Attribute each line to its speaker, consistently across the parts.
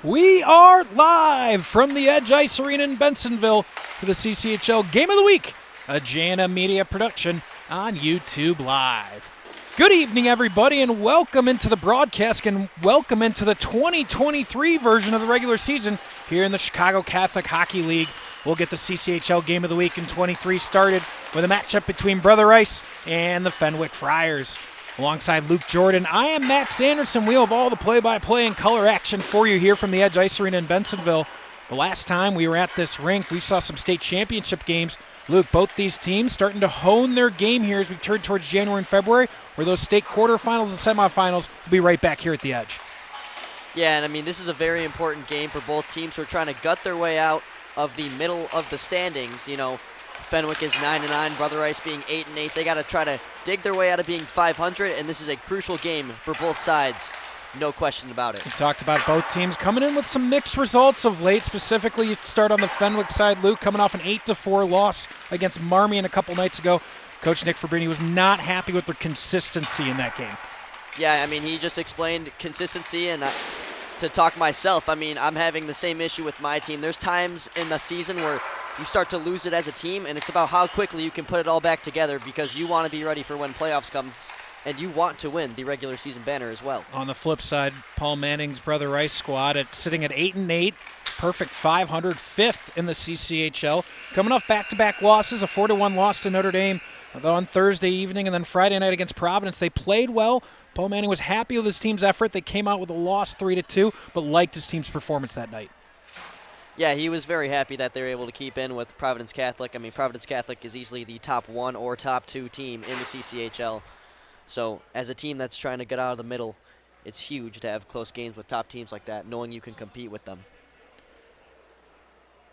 Speaker 1: We are live from the Edge Ice Arena in Bensonville for the CCHL Game of the Week, a Jana Media production on YouTube Live. Good evening, everybody, and welcome into the broadcast and welcome into the 2023 version of the regular season here in the Chicago Catholic Hockey League. We'll get the CCHL Game of the Week in 23 started with a matchup between Brother Ice and the Fenwick Friars. Alongside Luke Jordan, I am Max Anderson. We'll have all the play-by-play and color action for you here from the Edge Ice Arena in Bensonville. The last time we were at this rink, we saw some state championship games. Luke, both these teams starting to hone their game here as we turn towards January and February, where those state quarterfinals and semifinals will be right back here at the Edge.
Speaker 2: Yeah, and I mean, this is a very important game for both teams who are trying to gut their way out of the middle of the standings. You know, Fenwick is 9-9, Brother Ice being 8-8. They got to try to dig their way out of being 500, and this is a crucial game for both sides. No question about it.
Speaker 1: We talked about both teams coming in with some mixed results of late. Specifically, you start on the Fenwick side. Luke coming off an 8-4 loss against Marmion a couple nights ago. Coach Nick Fabrini was not happy with their consistency in that game.
Speaker 2: Yeah, I mean, he just explained consistency, and to talk myself, I mean, I'm having the same issue with my team. There's times in the season where you start to lose it as a team, and it's about how quickly you can put it all back together because you want to be ready for when playoffs comes, and you want to win the regular season banner as well.
Speaker 1: On the flip side, Paul Manning's Brother Ice squad sitting at 8-8, perfect 500, fifth in the CCHL, coming off back-to-back losses, a 4-1 loss to Notre Dame on Thursday evening, and then Friday night against Providence. They played well. Paul Manning was happy with his team's effort. They came out with a loss 3-2, but liked his team's performance that night.
Speaker 2: Yeah, he was very happy that they were able to keep in with Providence Catholic. I mean, Providence Catholic is easily the top 1 or top 2 team in the CCHL. So as a team that's trying to get out of the middle, it's huge to have close games with top teams like that, knowing you can compete with them.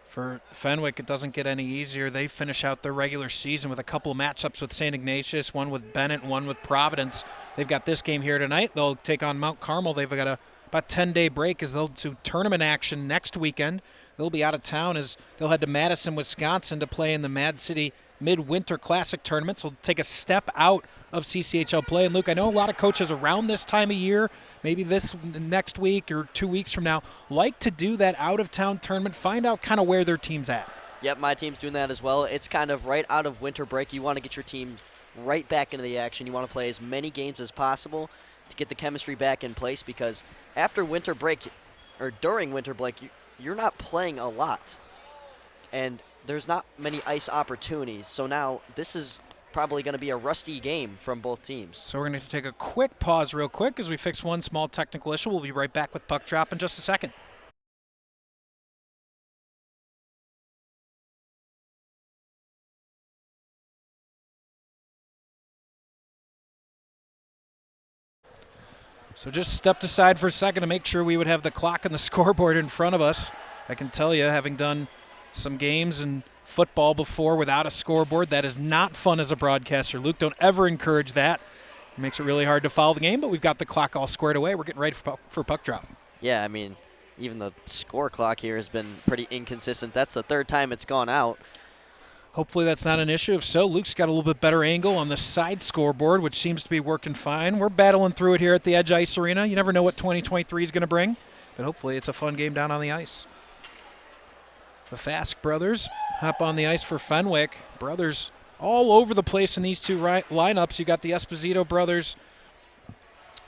Speaker 1: For Fenwick, it doesn't get any easier. They finish out their regular season with a couple of matchups with St. Ignatius, one with Bennett, one with Providence. They've got this game here tonight. They'll take on Mount Carmel. They've got about 10-day break as they'll do tournament action next weekend. They'll be out of town as they'll head to Madison, Wisconsin to play in the Mad City Midwinter Classic Tournament. So take a step out of CCHL play. And Luke, I know a lot of coaches around this time of year, maybe this next week or 2 weeks from now, like to do that out-of-town tournament, find out kind of where their team's at.
Speaker 2: Yep, my team's doing that as well. It's kind of right out of winter break. You want to get your team right back into the action. You want to play as many games as possible to get the chemistry back in place because after winter break or during winter break, you're not playing a lot, and there's not many ice opportunities. So now this is probably going to be a rusty game from both teams.
Speaker 1: So we're going to take a quick pause real quick as we fix one small technical issue. We'll be right back with Puck Drop in just a second. So just stepped aside for a second to make sure we would have the clock and the scoreboard in front of us. I can tell you, having done some games in football before without a scoreboard, that is not fun as a broadcaster. Luke, don't ever encourage that. It makes it really hard to follow the game, but we've got the clock all squared away. We're getting ready for puck drop.
Speaker 2: Yeah, I mean, even the score clock here has been pretty inconsistent. That's the third time it's gone out.
Speaker 1: Hopefully that's not an issue. If so, Luke's got a little bit better angle on the side scoreboard, which seems to be working fine. We're battling through it here at the Edge Ice Arena. You never know what 2023 is going to bring, but hopefully it's a fun game down on the ice. The Fask brothers hop on the ice for Fenwick. Brothers all over the place in these two lineups. You got the Esposito brothers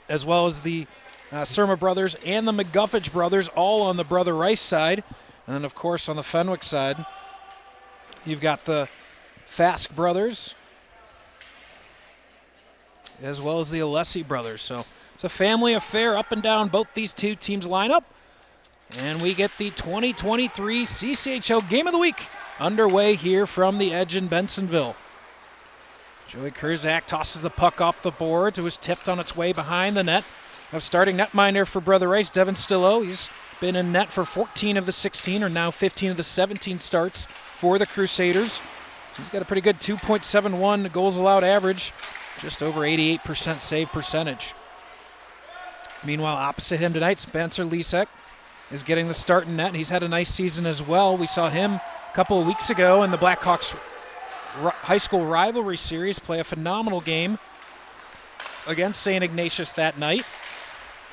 Speaker 1: as well as the Surma brothers and the McGuffage brothers all on the Brother Rice side. And then, of course, on the Fenwick side, you've got the Fask brothers as well as the Alessi brothers. So it's a family affair up and down both these two teams line up. And we get the 2023 CCHL Game of the Week underway here from the Edge in Bensonville. Joey Kurzak tosses the puck off the boards. It was tipped on its way behind the net. Of starting netminder for Brother Rice, Devin Stillo. He's been in net for 14 of the 16, or now 15 of the 17 starts for the Crusaders. He's got a pretty good 2.71 goals allowed average, just over 88% save percentage. Meanwhile, opposite him tonight, Spencer Lisek is getting the start in net. He's had a nice season as well. We saw him a couple of weeks ago in the Blackhawks high school rivalry series play a phenomenal game against St. Ignatius that night.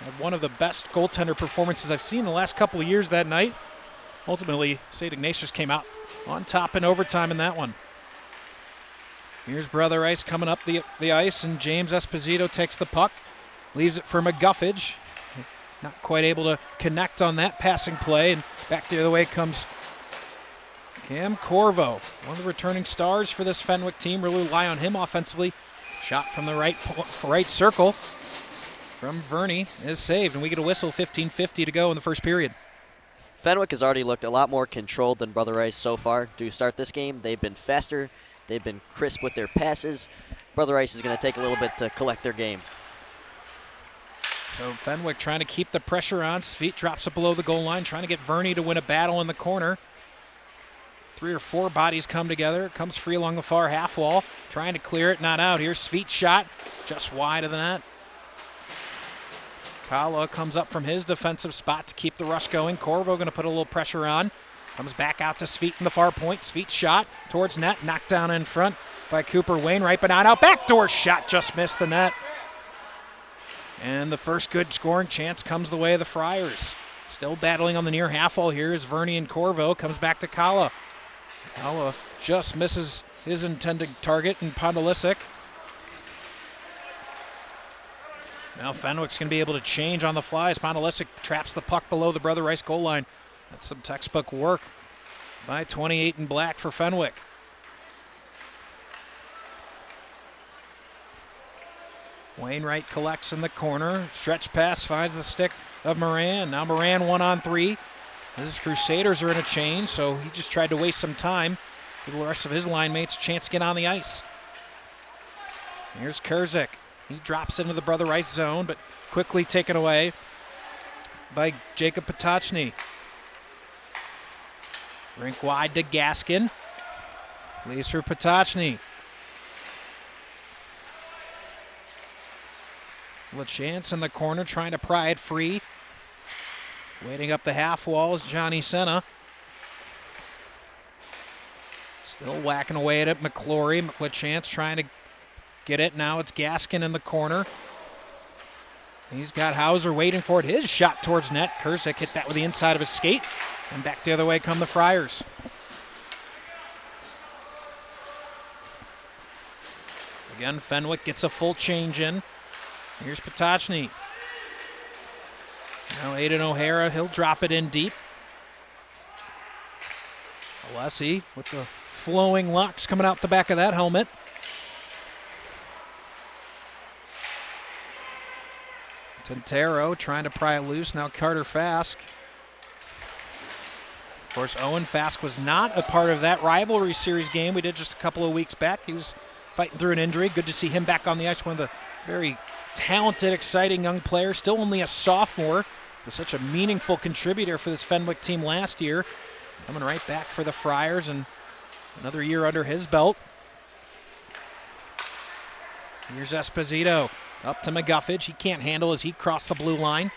Speaker 1: Had one of the best goaltender performances I've seen in the last couple of years that night. Ultimately, St. Ignatius came out on top in overtime in that one. Here's Brother Rice coming up the ice, and James Esposito takes the puck, leaves it for McGuffage. Not quite able to connect on that passing play, and back the other way comes Cam Corvo, one of the returning stars for this Fenwick team. Really rely on him offensively. Shot from the right circle from Verney is saved, and we get a whistle. 15:50 to go in the first period.
Speaker 2: Fenwick has already looked a lot more controlled than Brother Rice so far to start this game. They've been faster. They've been crisp with their passes. Brother Rice is going to take a little bit to collect their game.
Speaker 1: So Fenwick trying to keep the pressure on. Sveet drops it below the goal line, trying to get Verney to win a battle in the corner. 3 or 4 bodies come together. It comes free along the far half wall. Trying to clear it, not out. Here's Sveet's shot, just wide of the net. Kala comes up from his defensive spot to keep the rush going. Corvo going to put a little pressure on. Comes back out to Sveet in the far point. Sveet's shot towards net, knocked down in front by Cooper Wainwright, but not out. Backdoor shot, just missed the net. And the first good scoring chance comes the way of the Friars. Still battling on the near half wall here is Verney and Corvo. Comes back to Kala. Kala just misses his intended target in Pondolisic. Now Fenwick's going to be able to change on the fly as Pondolisic traps the puck below the Brother Rice goal line. That's some textbook work by 28 in black for Fenwick. Wainwright collects in the corner. Stretch pass finds the stick of Moran. Now Moran 1-on-3. His Crusaders are in a change, so he just tried to waste some time. Give the rest of his line mates a chance to get on the ice. Here's Kurzik. He drops into the Brother Rice zone, but quickly taken away by Jacob Potocny. Rink wide to Gaskin. Leaves for Potocny. LaChance in the corner trying to pry it free. Waiting up the half wall is Johnny Senna. Still whacking away at it. McClory. LaChance trying to get it. Now it's Gaskin in the corner. He's got Hauser waiting for it. His shot towards net. Kurzik hit that with the inside of his skate. And back the other way come the Friars. Again, Fenwick gets a full change in. Here's Potocny. Now Aiden O'Hara, he'll drop it in deep. Alessi with the flowing locks coming out the back of that helmet. Tintero trying to pry it loose. Now Carter Fask. Of course, Owen Fask was not a part of that rivalry series game we did just a couple of weeks back. He was fighting through an injury. Good to see him back on the ice. One of the very talented, exciting young players. Still only a sophomore. Was such a meaningful contributor for this Fenwick team last year. Coming right back for the Friars and another year under his belt. Here's Esposito. Up to McGuffage. He can't handle as he crossed the blue line.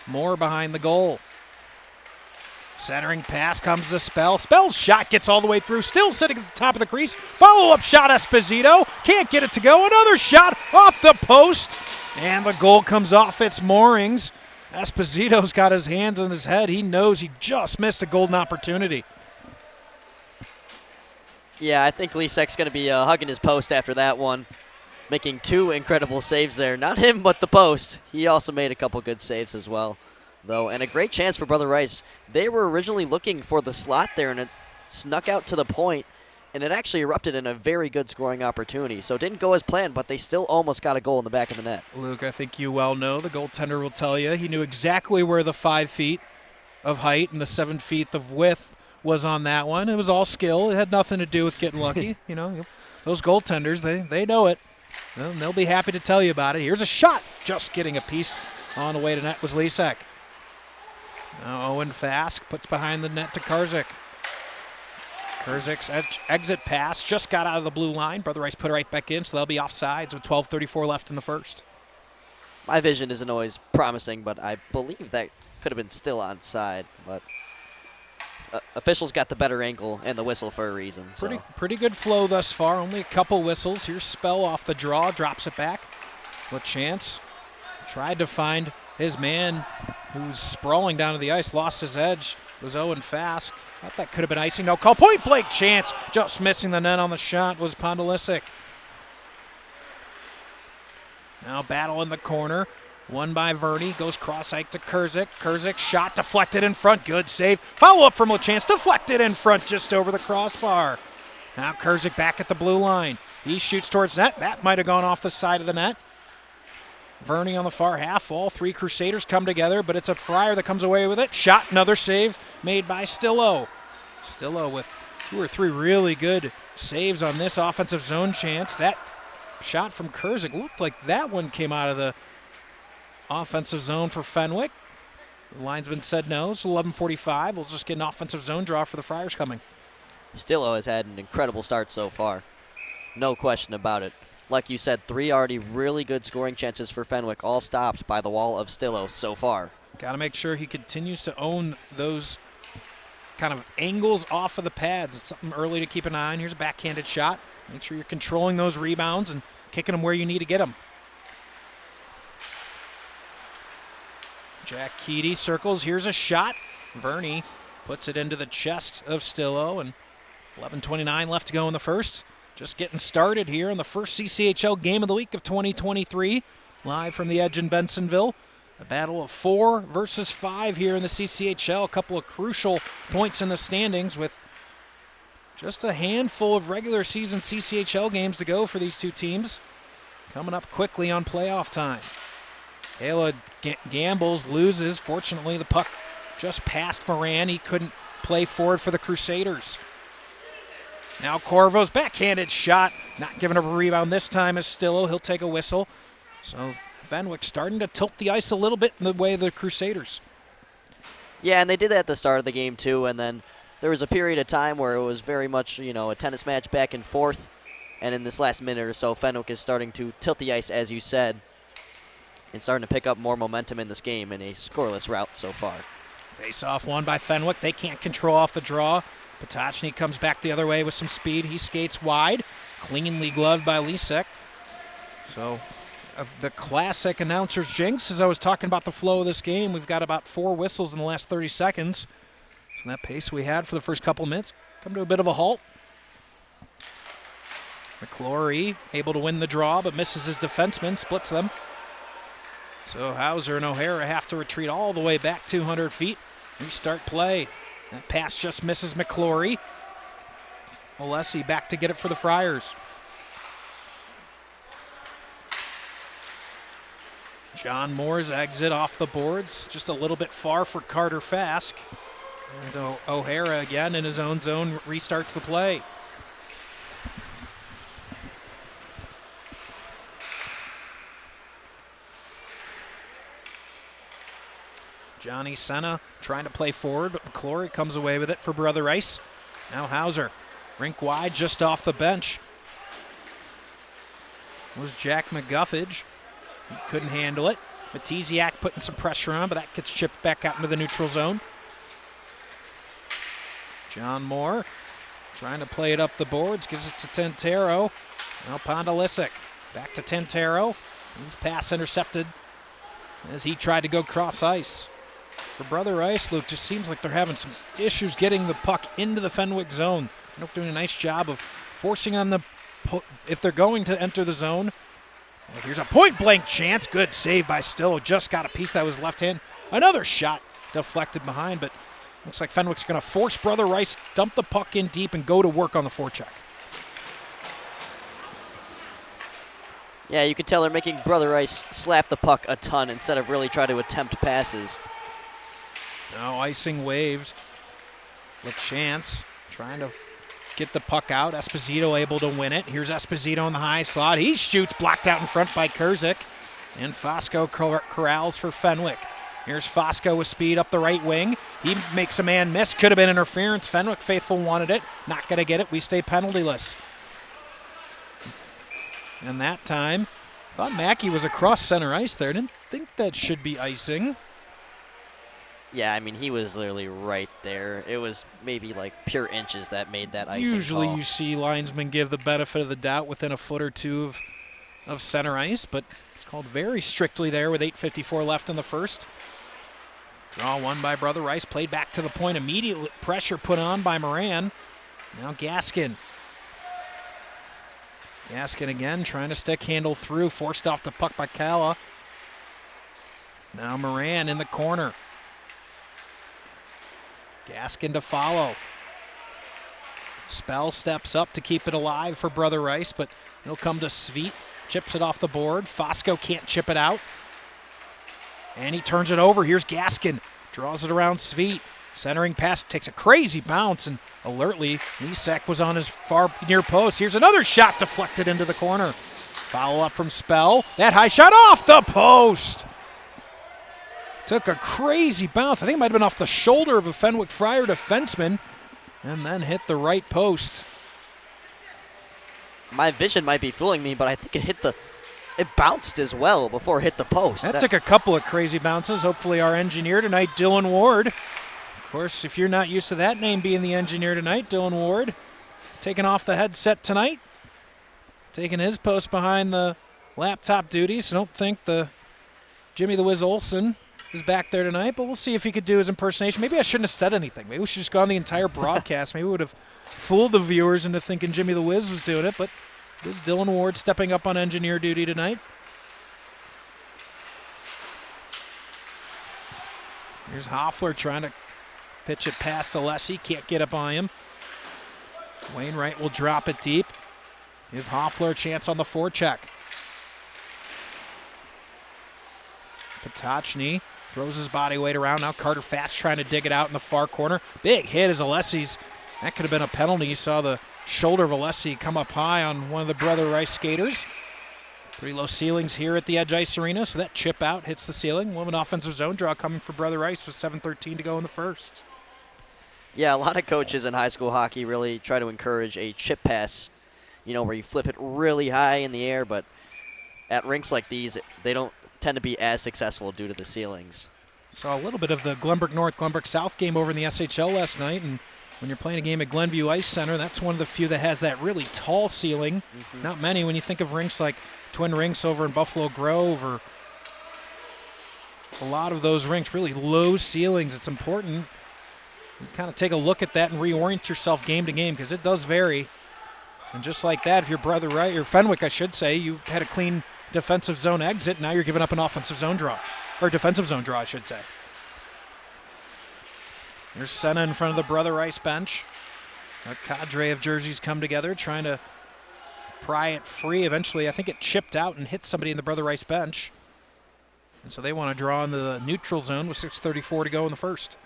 Speaker 1: Moore behind the goal. Centering pass comes to Spell. Spell's shot gets all the way through. Still sitting at the top of the crease. Follow-up shot, Esposito. Can't get it to go. Another shot off the post. And the goal comes off its moorings. Esposito's got his hands on his head. He knows he just missed a golden opportunity.
Speaker 2: Yeah, I think Lisek's going to be hugging his post after that one. Making 2 incredible saves there. Not him, but the post. He also made a couple good saves as well, though. And a great chance for Brother Rice. They were originally looking for the slot there, and it snuck out to the point, and it actually erupted in a very good scoring opportunity. So it didn't go as planned, but they still almost got a goal in the back of the net.
Speaker 1: Luke, I think you well know, the goaltender will tell you, he knew exactly where the 5 feet of height and the 7 feet of width was on that one. It was all skill. It had nothing to do with getting lucky. You know, those goaltenders, they know it. Well, they'll be happy to tell you about it. Here's a shot. Just getting a piece on the way to net was Lisek. Now Owen Fask puts behind the net to Karzik. Karzik's exit pass just got out of the blue line. Brother Rice put it right back in, so they'll be offsides with 12:34 left in the first.
Speaker 2: My vision isn't always promising, but I believe that could have been still onside. But officials got the better angle and the whistle for a reason. So.
Speaker 1: Pretty good flow thus far. Only a couple whistles. Here's Spell off the draw, drops it back. LaChance tried to find his man, who's sprawling down to the ice, lost his edge, was Owen Fask. Thought that could have been icing. No call. Point blank chance. Just missing the net on the shot was Pondolisic. Now battle in the corner. Won by Verney. Goes cross-ike to Kurzik. Kurzik shot deflected in front. Good save. Follow-up from LaChance. Deflected in front just over the crossbar. Now Kurzik back at the blue line. He shoots towards net. That might have gone off the side of the net. Verney on the far half. All three Crusaders come together, but it's a Fryer that comes away with it. Shot, another save made by Stillo. Stillo with 2 or 3 really good saves on this offensive zone chance. That shot from Kurzik looked like that one came out of the offensive zone for Fenwick. The linesman said no, so 11:45. We'll just get an offensive zone draw for the Friars coming.
Speaker 2: Stillo has had an incredible start so far. No question about it. Like you said, 3 already really good scoring chances for Fenwick, all stopped by the wall of Stillo so far.
Speaker 1: Got to make sure he continues to own those kind of angles off of the pads. It's something early to keep an eye on. Here's a backhanded shot. Make sure you're controlling those rebounds and kicking them where you need to get them. Jack Keedy circles. Here's a shot. Verney puts it into the chest of Stillo, and 11:29 left to go in the first. Just getting started here on the first CCHL game of the week of 2023. Live from the Edge in Bensonville. A battle of 4 versus 5 here in the CCHL. A couple of crucial points in the standings with just a handful of regular season CCHL games to go for these two teams. Coming up quickly on playoff time. Ayla gambles, loses. Fortunately, the puck just passed Moran. He couldn't play forward for the Crusaders. Now Corvo's backhanded shot, not giving up a rebound this time as Stillo. He'll take a whistle. So Fenwick starting to tilt the ice a little bit in the way of the Crusaders.
Speaker 2: Yeah, and they did that at the start of the game too, and then there was a period of time where it was very much, a tennis match back and forth. And in this last minute or so, Fenwick is starting to tilt the ice, as you said, and starting to pick up more momentum in this game in a scoreless rout so far.
Speaker 1: Face-off won by Fenwick. They can't control off the draw. Potocny comes back the other way with some speed. He skates wide. Cleanly gloved by Lisek. So, of the classic announcer's jinx, as I was talking about the flow of this game, we've got about 4 whistles in the last 30 seconds. So that pace we had for the first couple of minutes come to a bit of a halt. McClory able to win the draw, but misses his defenseman, splits them. So Hauser and O'Hara have to retreat all the way back 200 feet. Restart play. That pass just misses McClory. Alessi back to get it for the Friars. John Moore's exit off the boards, just a little bit far for Carter Fask. And so O'Hara again in his own zone restarts the play. Johnny Senna trying to play forward, but McClory comes away with it for Brother Rice. Now Hauser, rink wide, just off the bench. It was Jack McGuffage. He couldn't handle it. Matiziak putting some pressure on, but that gets chipped back out into the neutral zone. John Moore trying to play it up the boards, gives it to Tentero. Now Pondolisic back to Tentero. His pass intercepted as he tried to go cross ice. For Brother Rice, Luke, just seems like they're having some issues getting the puck into the Fenwick zone. They're doing a nice job of forcing on the, if they're going to enter the zone. Well, here's a point-blank chance. Good save by Stillo. Just got a piece that was left hand. Another shot deflected behind, but looks like Fenwick's going to force Brother Rice, dump the puck in deep, and go to work on the forecheck.
Speaker 2: Yeah, you can tell they're making Brother Rice slap the puck a ton instead of really try to attempt passes.
Speaker 1: Now icing waved. LaChance trying to get the puck out. Esposito able to win it. Here's Esposito in the high slot. He shoots, blocked out in front by Kurzik. And Fosco corrals for Fenwick. Here's Fosco with speed up the right wing. He makes a man miss. Could have been interference. Fenwick faithful wanted it. Not going to get it. We stay penaltyless. And that time, I thought Mackey was across center ice there. Didn't think that should be icing.
Speaker 2: Yeah, I mean, he was literally right there. It was maybe like pure inches that made that icing
Speaker 1: Usually
Speaker 2: call.
Speaker 1: You see linesmen give the benefit of the doubt within a foot or two of center ice, but it's Called very strictly there with 8:54 left in the first. Draw one by Brother Rice, played back to the point. Immediate pressure put on by Moran. Now Gaskin. Gaskin again trying to stick handle through, forced off the puck by Calla. Now Moran in the corner. Gaskin to follow. Spell steps up to keep it alive for Brother Rice, but it'll come to Sveit. Chips it off the board. Fosco can't chip it out. And he turns it over. Here's Gaskin. Draws it around Sveit. Centering pass, takes a crazy bounce, and alertly, Nisak was on his far near post. Here's another shot deflected into the corner. Follow up from Spell. That high shot off the post. Took a crazy bounce. I think it might have been off the shoulder of a Fenwick Friar defenseman, and then hit the right post.
Speaker 2: My vision might be fooling me, but I think it bounced as well before it hit the post.
Speaker 1: That took a couple of crazy bounces. Hopefully our engineer tonight, Dylan Ward. Of course, if you're not used to that name being the engineer tonight, Dylan Ward, taking off the headset tonight, taking his post behind the laptop duties. I don't think the Jimmy the Wiz Olsen is back there tonight, but we'll see if he could do his impersonation. Maybe I shouldn't have said anything. Maybe we should just go on the entire broadcast. Maybe we would have fooled the viewers into thinking Jimmy the Wiz was doing it, but it is Dylan Ward stepping up on engineer duty tonight. Here's Hoffler trying to pitch it past Alessi. Can't get it by him. Wainwright will drop it deep. Give Hoffler a chance on the forecheck. Potocny throws his body weight around. Now Carter Fast trying to dig it out in the far corner. Big hit as Alessi's. That could have been a penalty. You saw the shoulder of Alessi come up high on one of the Brother Rice skaters. Pretty low ceilings here at the Edge Ice Arena, so that chip out hits the ceiling. We'll have an offensive zone draw coming for Brother Rice with 7:13 to go in the first.
Speaker 2: Yeah, a lot of coaches in high school hockey really try to encourage a chip pass, where you flip it really high in the air, but at rinks like these, they don't tend to be as successful due to the ceilings.
Speaker 1: Saw a little bit of the Glenbrook North, Glenbrook South game over in the SHL last night, and when you're playing a game at Glenview Ice Center, that's one of the few that has that really tall ceiling. Not many when you think of rinks like Twin Rinks over in Buffalo Grove, or a lot of those rinks, really low ceilings. It's important you kind of take a look at that and reorient yourself game to game, because it does vary. And just like that, if your Brother Rice, or Fenwick I should say, you had a clean defensive zone exit, now you're giving up an offensive zone draw, or defensive zone draw I should say. Here's Senna in front of the Brother Rice bench. A cadre of jerseys come together trying to pry it free. Eventually, I think it chipped out and hit somebody in the Brother Rice bench. And so they want to draw in the neutral zone with 6:34 to go in the first.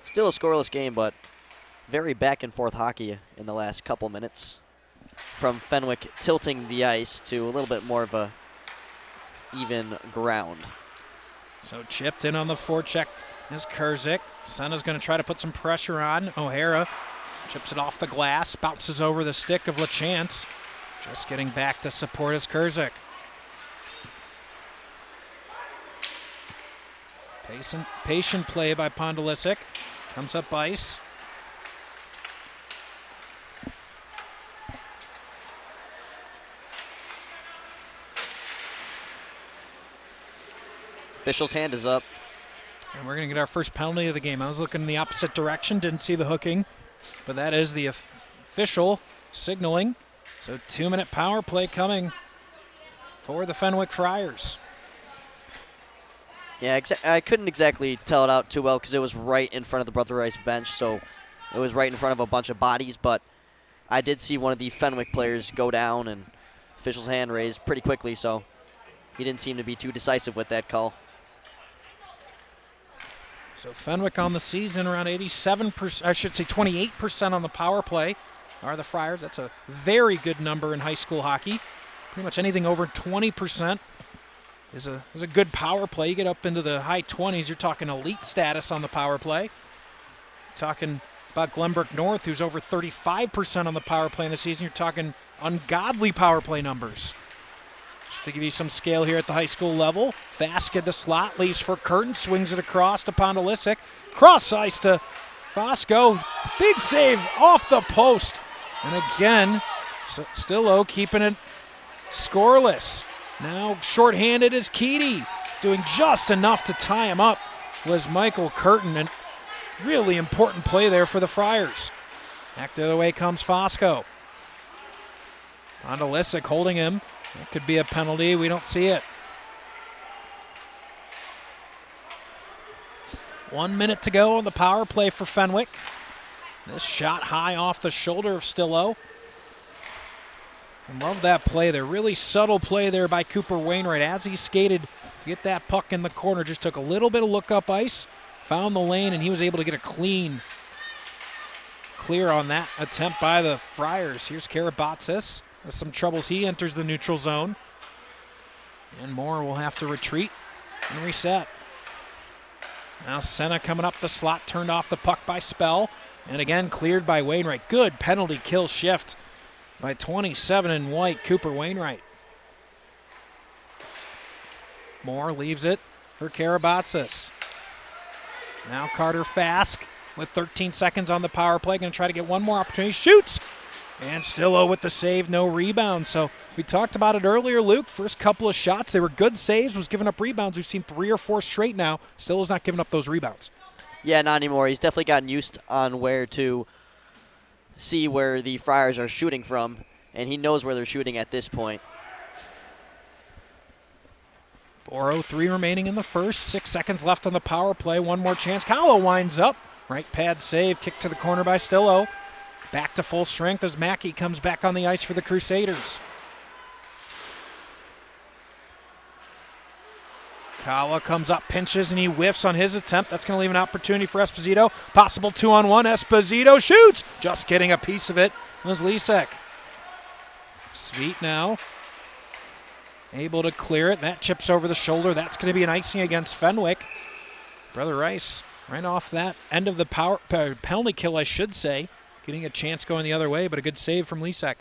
Speaker 2: Still a scoreless game, but very back and forth hockey in the last couple minutes. From Fenwick tilting the ice to a little bit more of a even ground.
Speaker 1: So chipped in on the forecheck is Kurzik. Senna's going to try to put some pressure on. O'Hara chips it off the glass, bounces over the stick of LaChance. Just getting back to support is Kurzik. Patient play by Pondolisic. Comes up ice.
Speaker 2: Official's hand is up.
Speaker 1: And we're going to get our first penalty of the game. I was looking in the opposite direction, didn't see the hooking, but that is the official signaling. So 2-minute power play coming for the Fenwick Friars.
Speaker 2: Yeah, I couldn't exactly tell it out too well because it was right in front of the Brother Rice bench, so it was right in front of a bunch of bodies, but I did see one of the Fenwick players go down and official's hand raised pretty quickly, so he didn't seem to be too decisive with that call.
Speaker 1: So Fenwick on the season around 87%, I should say 28% on the power play are the Friars. That's a very good number in high school hockey. Pretty much anything over 20% is a good power play. You get up into the high 20s, you're talking elite status on the power play. Talking about Glenbrook North, who's over 35% on the power play in the season. You're talking ungodly power play numbers. Just to give you some scale here at the high school level. Fast at the slot, leaves for Curtin, swings it across to Pondolisic. Cross ice to Fosco. Big save off the post. And again, Stillo keeping it scoreless. Now shorthanded is Keedy. Doing just enough to tie him up was Michael Curtin, and really important play there for the Friars. Back the other way comes Fosco. On to Lissick, holding him. That could be a penalty. We don't see it. 1 minute to go on the power play for Fenwick. This shot high off the shoulder of Stillo. I love that play there. Really subtle play there by Cooper Wainwright as he skated to get that puck in the corner. Just took a little bit of look up ice, found the lane, and he was able to get a clear on that attempt by the Friars. Here's Karabatsis. Has some troubles. He enters the neutral zone. And Moore will have to retreat and reset. Now Senna coming up the slot, turned off the puck by Spell. And again, cleared by Wainwright. Good penalty kill shift by 27 in white, Cooper Wainwright. Moore leaves it for Karabatsis. Now Carter Fask with 13 seconds on the power play. Going to try to get one more opportunity. Shoots! And Stillo with the save, no rebound. So we talked about it earlier, Luke. First couple of shots, they were good saves, was giving up rebounds. We've seen 3 or 4 straight now. Stillo's not giving up those rebounds.
Speaker 2: Yeah, not anymore. He's definitely gotten used on where to see where the Friars are shooting from, and he knows where they're shooting at this point.
Speaker 1: 4:03 remaining in the first. 6 seconds left on the power play. One more chance. Kahlo winds up. Right pad save. Kick to the corner by Stillo. Back to full strength as Mackey comes back on the ice for the Crusaders. Kawa comes up, pinches, and he whiffs on his attempt. That's going to leave an opportunity for Esposito. Possible 2-on-1. Esposito shoots. Just getting a piece of it was Lisek. Sweet now. Able to clear it. That chips over the shoulder. That's going to be an icing against Fenwick. Brother Rice right off that end of the penalty kill, I should say. Getting a chance going the other way, but a good save from Lisek.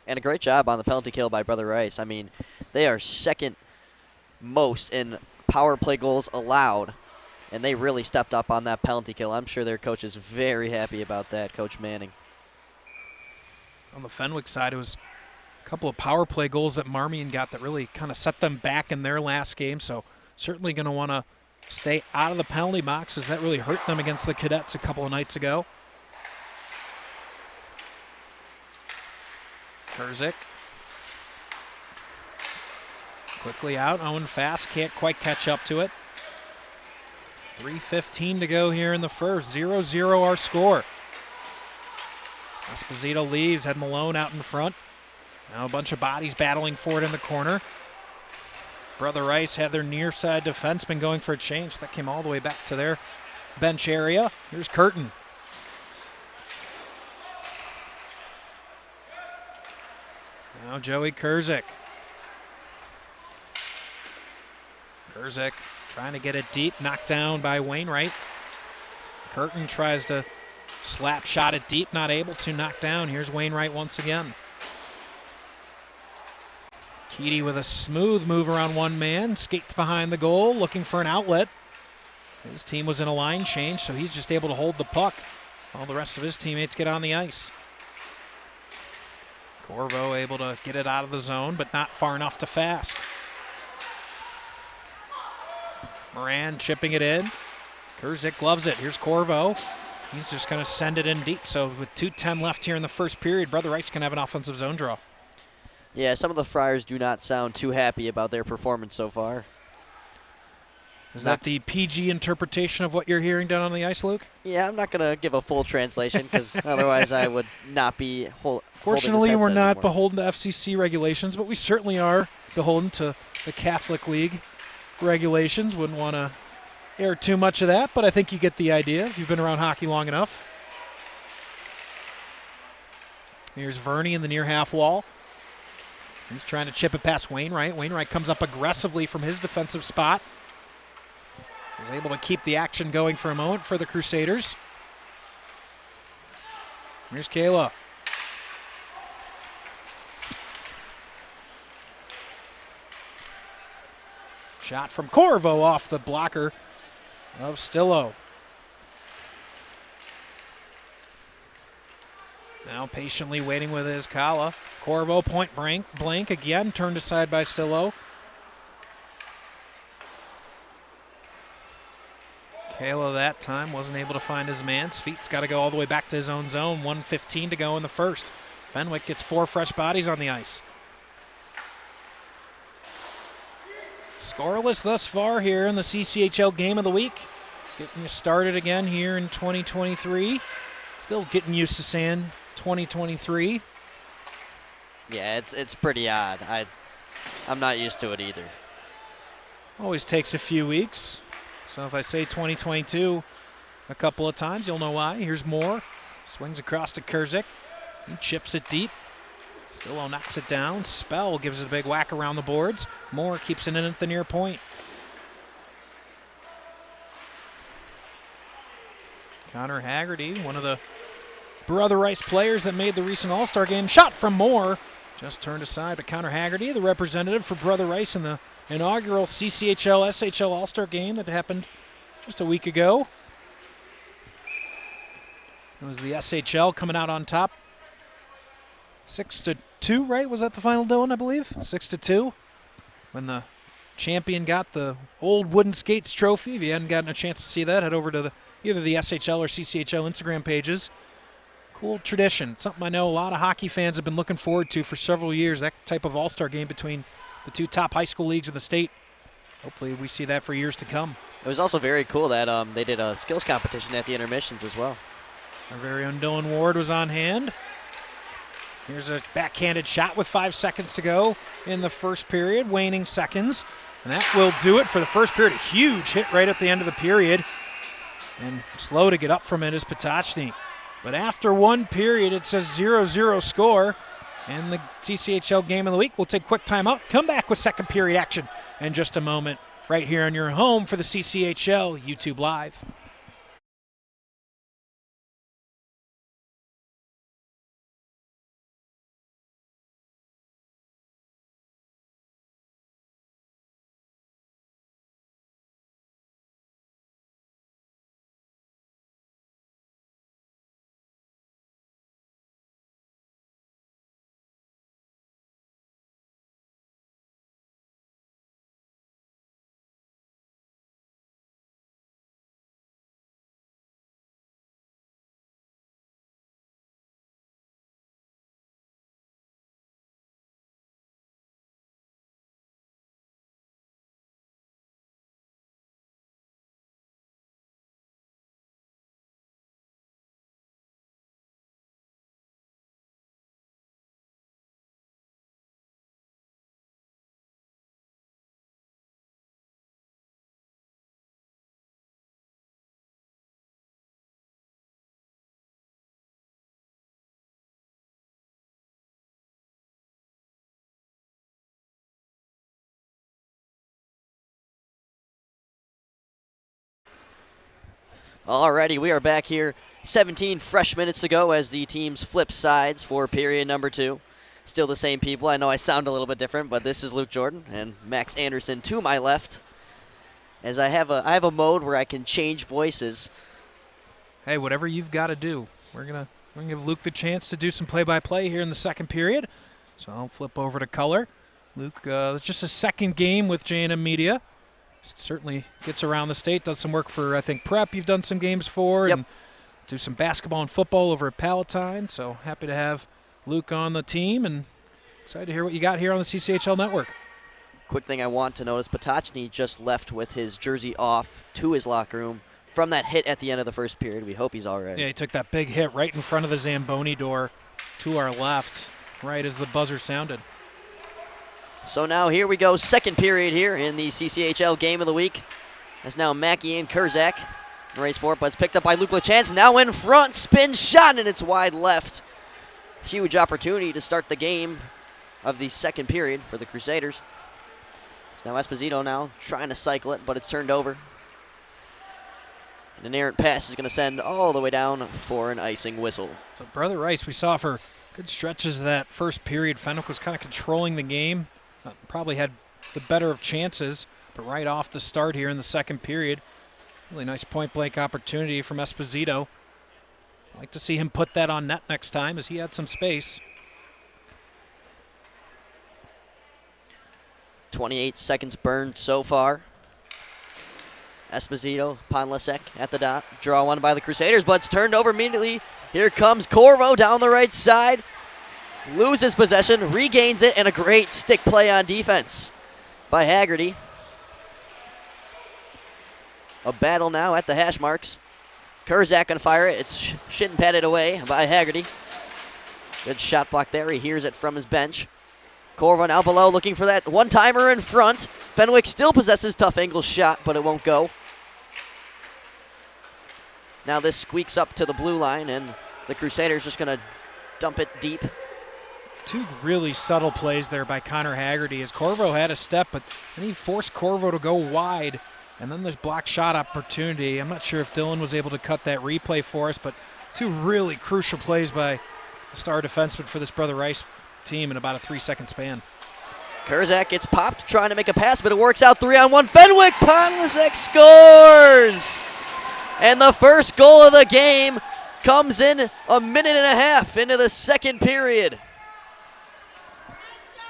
Speaker 2: And a great job on the penalty kill by Brother Rice. I mean, they are second most in power play goals allowed, and they really stepped up on that penalty kill. I'm sure their coach is very happy about that, Coach Manning.
Speaker 1: On the Fenwick side, it was a couple of power play goals that Marmion got that really kind of set them back in their last game, so certainly going to want to stay out of the penalty box, as that really hurt them against the Cadets a couple of nights ago. Kurzik. Quickly out. Owen Fast can't quite catch up to it. 3:15 to go here in the first. 0-0 our score. Esposito leaves. Had Malone out in front. Now a bunch of bodies battling for it in the corner. Brother Rice had their near side defenseman going for a change. That came all the way back to their bench area. Here's Curtin. Now Joey Kurzik. Kurzik trying to get it deep, knocked down by Wainwright. Curtin tries to slap shot it deep, not able to, knock down. Here's Wainwright once again. Keedy with a smooth move around one man, skates behind the goal, looking for an outlet. His team was in a line change, so he's just able to hold the puck while the rest of his teammates get on the ice. Corvo able to get it out of the zone, but not far enough to Fast. Moran chipping it in. Kurzik gloves it. Here's Corvo. He's just going to send it in deep. So with 2:10 left here in the first period, Brother Rice can have an offensive zone draw.
Speaker 2: Yeah, some of the Friars do not sound too happy about their performance so far.
Speaker 1: Is that the PG interpretation of what you're hearing down on the ice, Luke?
Speaker 2: Yeah, I'm not going to give a full translation because otherwise I would not be
Speaker 1: Fortunately, we're not beholden to FCC regulations, but we certainly are beholden to the Catholic League regulations. Wouldn't want to air too much of that, but I think you get the idea if you've been around hockey long enough. Here's Verney in the near half wall. He's trying to chip it past Wainwright. Wainwright comes up aggressively from his defensive spot. Was able to keep the action going for a moment for the Crusaders. Here's Kayla. Shot from Corvo off the blocker of Stillo. Now patiently waiting with his Kala. Corvo point blank again, turned aside by Stillo. Kala that time wasn't able to find his man. Sveet's got to go all the way back to his own zone. 1:15 to go in the first. Fenwick gets 4 fresh bodies on the ice. Scoreless thus far here in the CCHL Game of the Week. Getting you started again here in 2023. Still getting used to saying 2023.
Speaker 2: Yeah, it's pretty odd. I'm not used to it either.
Speaker 1: Always takes a few weeks. So if I say 2022 a couple of times, you'll know why. Here's Moore. Swings across to Kurzik. He chips it deep. Stillo knocks it down. Spell gives it a big whack around the boards. Moore keeps it in at the near point. Connor Haggerty, one of the Brother Rice players that made the recent All-Star game. Shot from Moore. Just turned aside, but Connor Haggerty, the representative for Brother Rice in the inaugural CCHL SHL All-Star game that happened just a week ago. It was the SHL coming out on top. 6-2, right? Was that the final, Dylan, I believe? 6-2. When the champion got the old wooden skates trophy. If you hadn't gotten a chance to see that, head over to either the SHL or CCHL Instagram pages. Cool tradition. It's something I know a lot of hockey fans have been looking forward to for several years, that type of all-star game between the 2 top high school leagues in the state. Hopefully we see that for years to come.
Speaker 2: It was also very cool that they did a skills competition at the intermissions as well.
Speaker 1: Our very own Dylan Ward was on hand. Here's a backhanded shot with 5 seconds to go in the first period, waning seconds. And that will do it for the first period. A huge hit right at the end of the period. And slow to get up from it is Potocny. But after 1 period, it says 0-0 score. And the CCHL Game of the Week. We'll take a quick timeout. Come back with second period action in just a moment. Right here on your home for the CCHL YouTube Live.
Speaker 2: Alrighty, we are back here. 17 fresh minutes to go as the teams flip sides for period number 2. Still the same people. I know I sound a little bit different, but this is Luke Jordan and Max Anderson to my left. As I have a mode where I can change voices.
Speaker 1: Hey, whatever you've got to do. We're gonna give Luke the chance to do some play-by-play here in the second period. So I'll flip over to color. Luke, it's just a second game with J&M Media. Certainly gets around the state, does some work for, I think, Prep you've done some games for,
Speaker 2: yep.
Speaker 1: And do some basketball and football over at Palatine. So happy to have Luke on the team and excited to hear what you got here on the CCHL Network.
Speaker 2: Quick thing I want to notice, Potocny just left with his jersey off to his locker room from that hit at the end of the first period. We hope he's all right.
Speaker 1: Yeah, he took that big hit right in front of the Zamboni door to our left, right as the buzzer sounded.
Speaker 2: So now here we go, second period here in the CCHL Game of the Week. That's now Mackey and Kurzak race for it, but it's picked up by Luke Lachance. Now in front, spin shot, and it's wide left. Huge opportunity to start the game of the second period for the Crusaders. It's now Esposito now trying to cycle it, but it's turned over. And an errant pass is going to send all the way down for an icing whistle.
Speaker 1: So Brother Rice, we saw for good stretches of that first period, Fenwick was kind of controlling the game. Probably had the better of chances, but right off the start here in the second period, really nice point-blank opportunity from Esposito. Like to see him put that on net next time as he had some space.
Speaker 2: 28 seconds burned so far. Esposito, Ponlasek at the dot. Draw one by the Crusaders, but it's turned over immediately. Here comes Corvo down the right side. Loses possession, regains it, and a great stick play on defense by Haggerty. A battle now at the hash marks. Kurzak gonna fire it. It's shin patted away by Haggerty. Good shot block there. He hears it from his bench. Corvo now below, looking for that one-timer in front. Fenwick still possesses tough angle shot, but it won't go. Now this squeaks up to the blue line, and the Crusaders just gonna dump it deep.
Speaker 1: Two really subtle plays there by Connor Haggerty as Corvo had a step, but then he forced Corvo to go wide, and then there's block shot opportunity. I'm not sure if Dylan was able to cut that replay for us, but two really crucial plays by the star defenseman for this Brother Rice team in about a 3-second span.
Speaker 2: Kurzak gets popped trying to make a pass, but it works out 3-on-1. Fenwick, Ponlasek scores! And the first goal of the game comes in a minute and a half into the second period.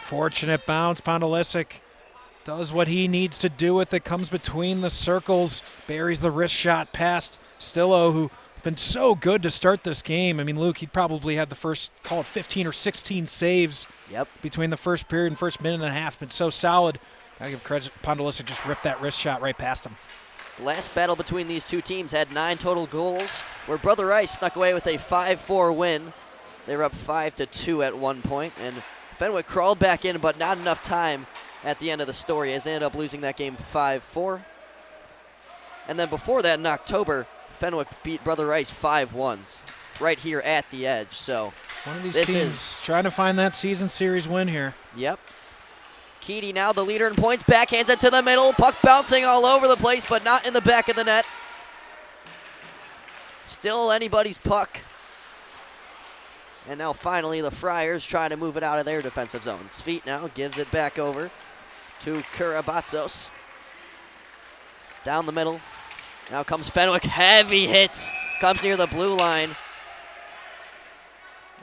Speaker 1: Fortunate bounce. Ponlasek does what he needs to do with it. Comes between the circles, buries the wrist shot past Stillo, who's been so good to start this game. I mean, Luke, he probably had the first, call it 15 or 16 saves between the first period and first minute and a half. Been so solid. Gotta give credit. Ponlasek just ripped that wrist shot right past him.
Speaker 2: The last battle between these two teams had 9 total goals, where Brother Rice snuck away with a 5-4 win. They were up 5-2 at one point, and Fenwick crawled back in, but not enough time at the end of the story as they ended up losing that game 5-4. And then before that in October, Fenwick beat Brother Rice 5-1 right here at the edge. So
Speaker 1: one of these teams trying to find that season series win here.
Speaker 2: Yep. Keedy now the leader in points, backhands it to the middle, puck bouncing all over the place, but not in the back of the net. Still anybody's puck. And now finally the Friars trying to move it out of their defensive zone. Sweet now gives it back over to Karabatsos. Down the middle. Now comes Fenwick. Heavy hits. Comes near the blue line.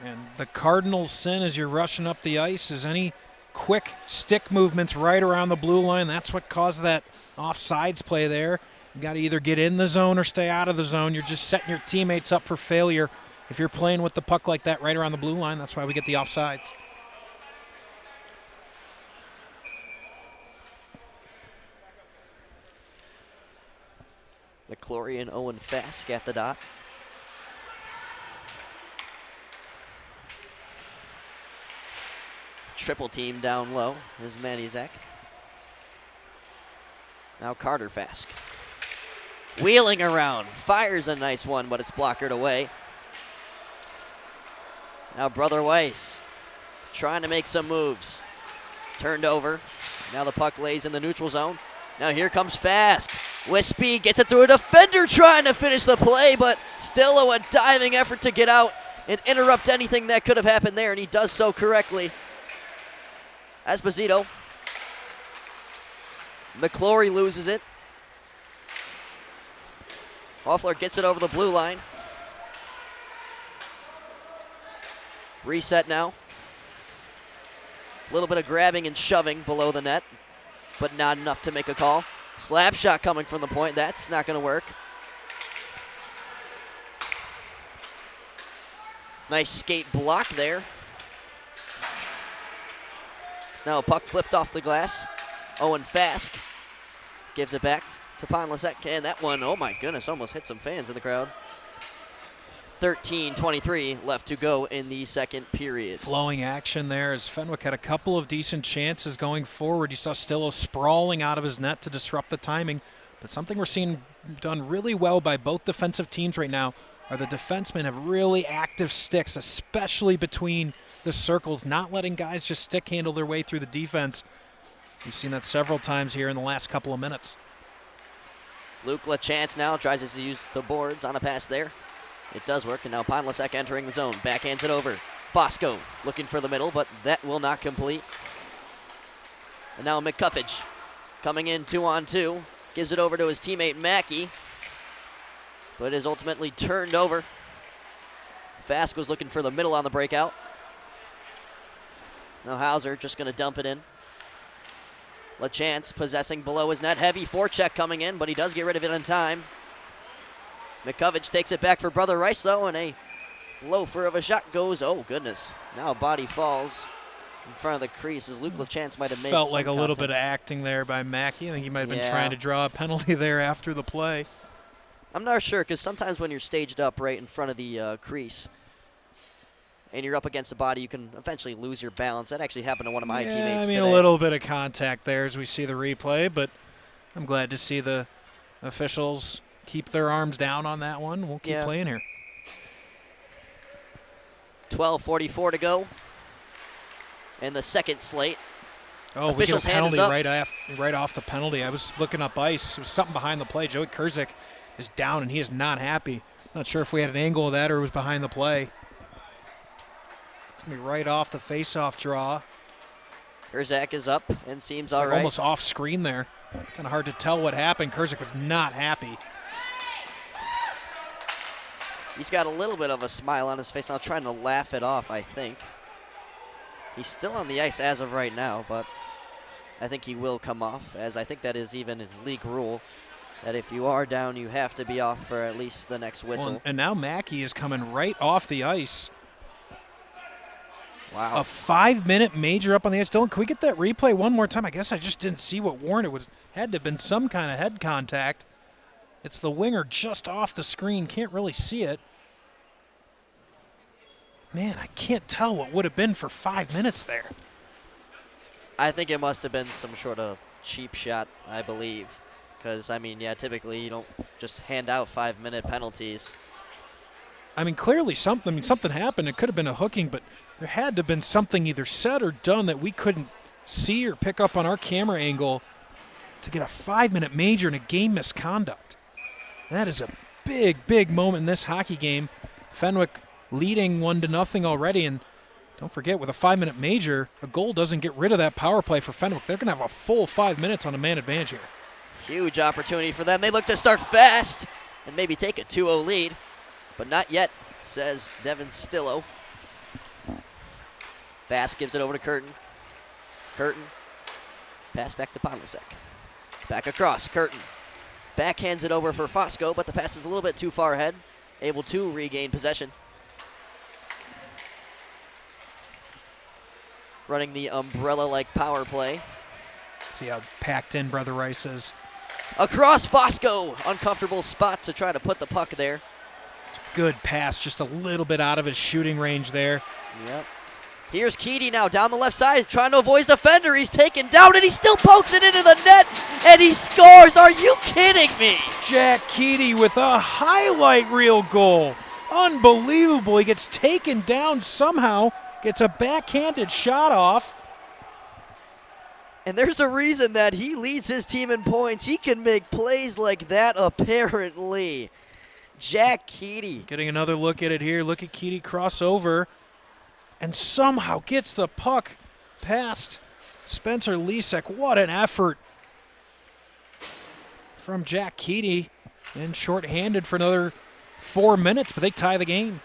Speaker 1: And the Cardinals' sin as you're rushing up the ice is any quick stick movements right around the blue line. That's what caused that offsides play there. You got to either get in the zone or stay out of the zone. You're just setting your teammates up for failure if you're playing with the puck like that right around the blue line. That's why we get the offsides.
Speaker 2: McClory and Owen Fask at the dot. Triple team down low is Manizek. Now Carter Fask. Wheeling around, fires a nice one, but it's blockered away. Now Brother Weiss trying to make some moves. Turned over. Now the puck lays in the neutral zone. Now here comes Fask. With speed, gets it through a defender trying to finish the play, but still a diving effort to get out and interrupt anything that could have happened there, and he does so correctly. Esposito. McClory loses it. Hoffler gets it over the blue line. Reset now. A little bit of grabbing and shoving below the net, but not enough to make a call. Slap shot coming from the point. That's not going to work. Nice skate block there. It's now a puck flipped off the glass. Owen Fask gives it back to Ponlasek, and that one, oh my goodness, almost hit some fans in the crowd. 13:23 left to go in the second period.
Speaker 1: Flowing action there as Fenwick had a couple of decent chances going forward. You saw Stillo sprawling out of his net to disrupt the timing, but something we're seeing done really well by both defensive teams right now are the defensemen have really active sticks, especially between the circles, not letting guys just stick handle their way through the defense. We've seen that several times here in the last couple of minutes.
Speaker 2: Luke LaChance now tries to use the boards on a pass there. It does work, and now Ponlasek entering the zone. Backhands it over. Fosco looking for the middle, but that will not complete. And now McCuffage coming in 2-on-2. Gives it over to his teammate Mackey, but is ultimately turned over. Fast was looking for the middle on the breakout. Now Hauser just going to dump it in. LaChance possessing below his net. Heavy forecheck coming in, but he does get rid of it in time. McCovich takes it back for Brother Rice, though, and a loafer of a shot goes. Oh, goodness. Now a body falls in front of the crease as Luke LaChance might have made
Speaker 1: Felt like a little
Speaker 2: contact.
Speaker 1: bit of acting there by Mackey. I think he might have been trying to draw a penalty there after the play.
Speaker 2: I'm not sure, because sometimes when you're staged up right in front of the crease and you're up against the body, you can eventually lose your balance. That actually happened to one of my teammates
Speaker 1: today.
Speaker 2: today.
Speaker 1: A little bit of contact there as we see the replay, but I'm glad to see the officials keep their arms down on that one. We'll keep playing here.
Speaker 2: 12:44 to go in the second slate.
Speaker 1: Oh,
Speaker 2: Officials'
Speaker 1: we get a
Speaker 2: hand is
Speaker 1: penalty
Speaker 2: up.
Speaker 1: right off the penalty. I was looking up ice. It was something behind the play. Joey Kurzik is down, and he is not happy. Not sure if we had an angle of that or it was behind the play. It's going to be right off the face-off draw.
Speaker 2: Kurzak is up and seems
Speaker 1: It's
Speaker 2: all
Speaker 1: like
Speaker 2: right.
Speaker 1: almost off screen there. Kind of hard to tell what happened. Kurzik was not happy.
Speaker 2: He's got a little bit of a smile on his face now, trying to laugh it off, I think. He's still on the ice as of right now, but I think he will come off, as I think that is even a league rule, that if you are down, you have to be off for at least the next whistle.
Speaker 1: Well, and now Mackey is coming right off the ice.
Speaker 2: Wow.
Speaker 1: A 5-minute major up on the ice. Dylan, can we get that replay one more time? I guess I just didn't see what warranted. Had to have been some kind of head contact. It's the winger just off the screen. Can't really see it. Man, I can't tell what would have been for 5 minutes there.
Speaker 2: I think it must have been some sort of cheap shot, I believe. Because, I mean, yeah, typically you don't just hand out 5-minute penalties.
Speaker 1: I mean, clearly something happened. It could have been a hooking, but there had to have been something either said or done that we couldn't see or pick up on our camera angle to get a 5-minute major and a game misconduct. That is a big, big moment in this hockey game. Fenwick leading 1-0 already, and don't forget, with a 5-minute major, a goal doesn't get rid of that power play for Fenwick. They're going to have a full 5 minutes on a man advantage here.
Speaker 2: Huge opportunity for them. They look to start fast and maybe take a 2-0 lead, but not yet, says Devin Stillo. Fast gives it over to Curtin. Curtin, pass back to Podlasek. Back across, Curtin. Backhands it over for Fosco, but the pass is a little bit too far ahead, able to regain possession. Running the umbrella-like power play.
Speaker 1: See how packed in Brother Rice is.
Speaker 2: Across Fosco, uncomfortable spot to try to put the puck there.
Speaker 1: Good pass, just a little bit out of his shooting range there.
Speaker 2: Yep. Here's Keedy now down the left side, trying to avoid his defender. He's taken down, and he still pokes it into the net, and he scores. Are you kidding me?
Speaker 1: Jack Keedy with a highlight reel goal. Unbelievable. He gets taken down somehow, gets a backhanded shot off.
Speaker 2: And there's a reason that he leads his team in points. He can make plays like that, apparently. Jack Keedy.
Speaker 1: Getting another look at it here. Look at Keedy cross over and somehow gets the puck past Spencer Lisek. What an effort from Jack Keedy. And shorthanded for another 4 minutes, but they tie the game.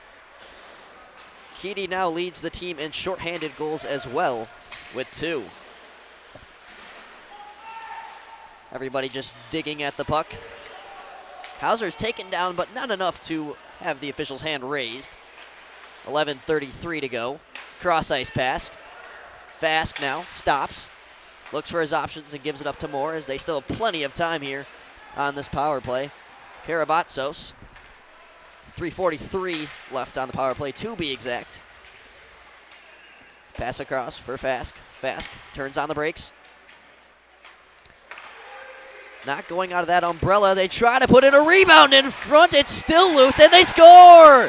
Speaker 2: Keedy now leads the team in shorthanded goals as well with 2. Everybody just digging at the puck. Hauser's taken down, but not enough to have the official's hand raised. 11:33 to go. Cross ice pass. Fask now stops. Looks for his options and gives it up to Moore as they still have plenty of time here on this power play. Karabatsos. 3:43 left on the power play, to be exact. Pass across for Fask. Fask turns on the brakes. Not going out of that umbrella. They try to put in a rebound in front. It's still loose, and they score!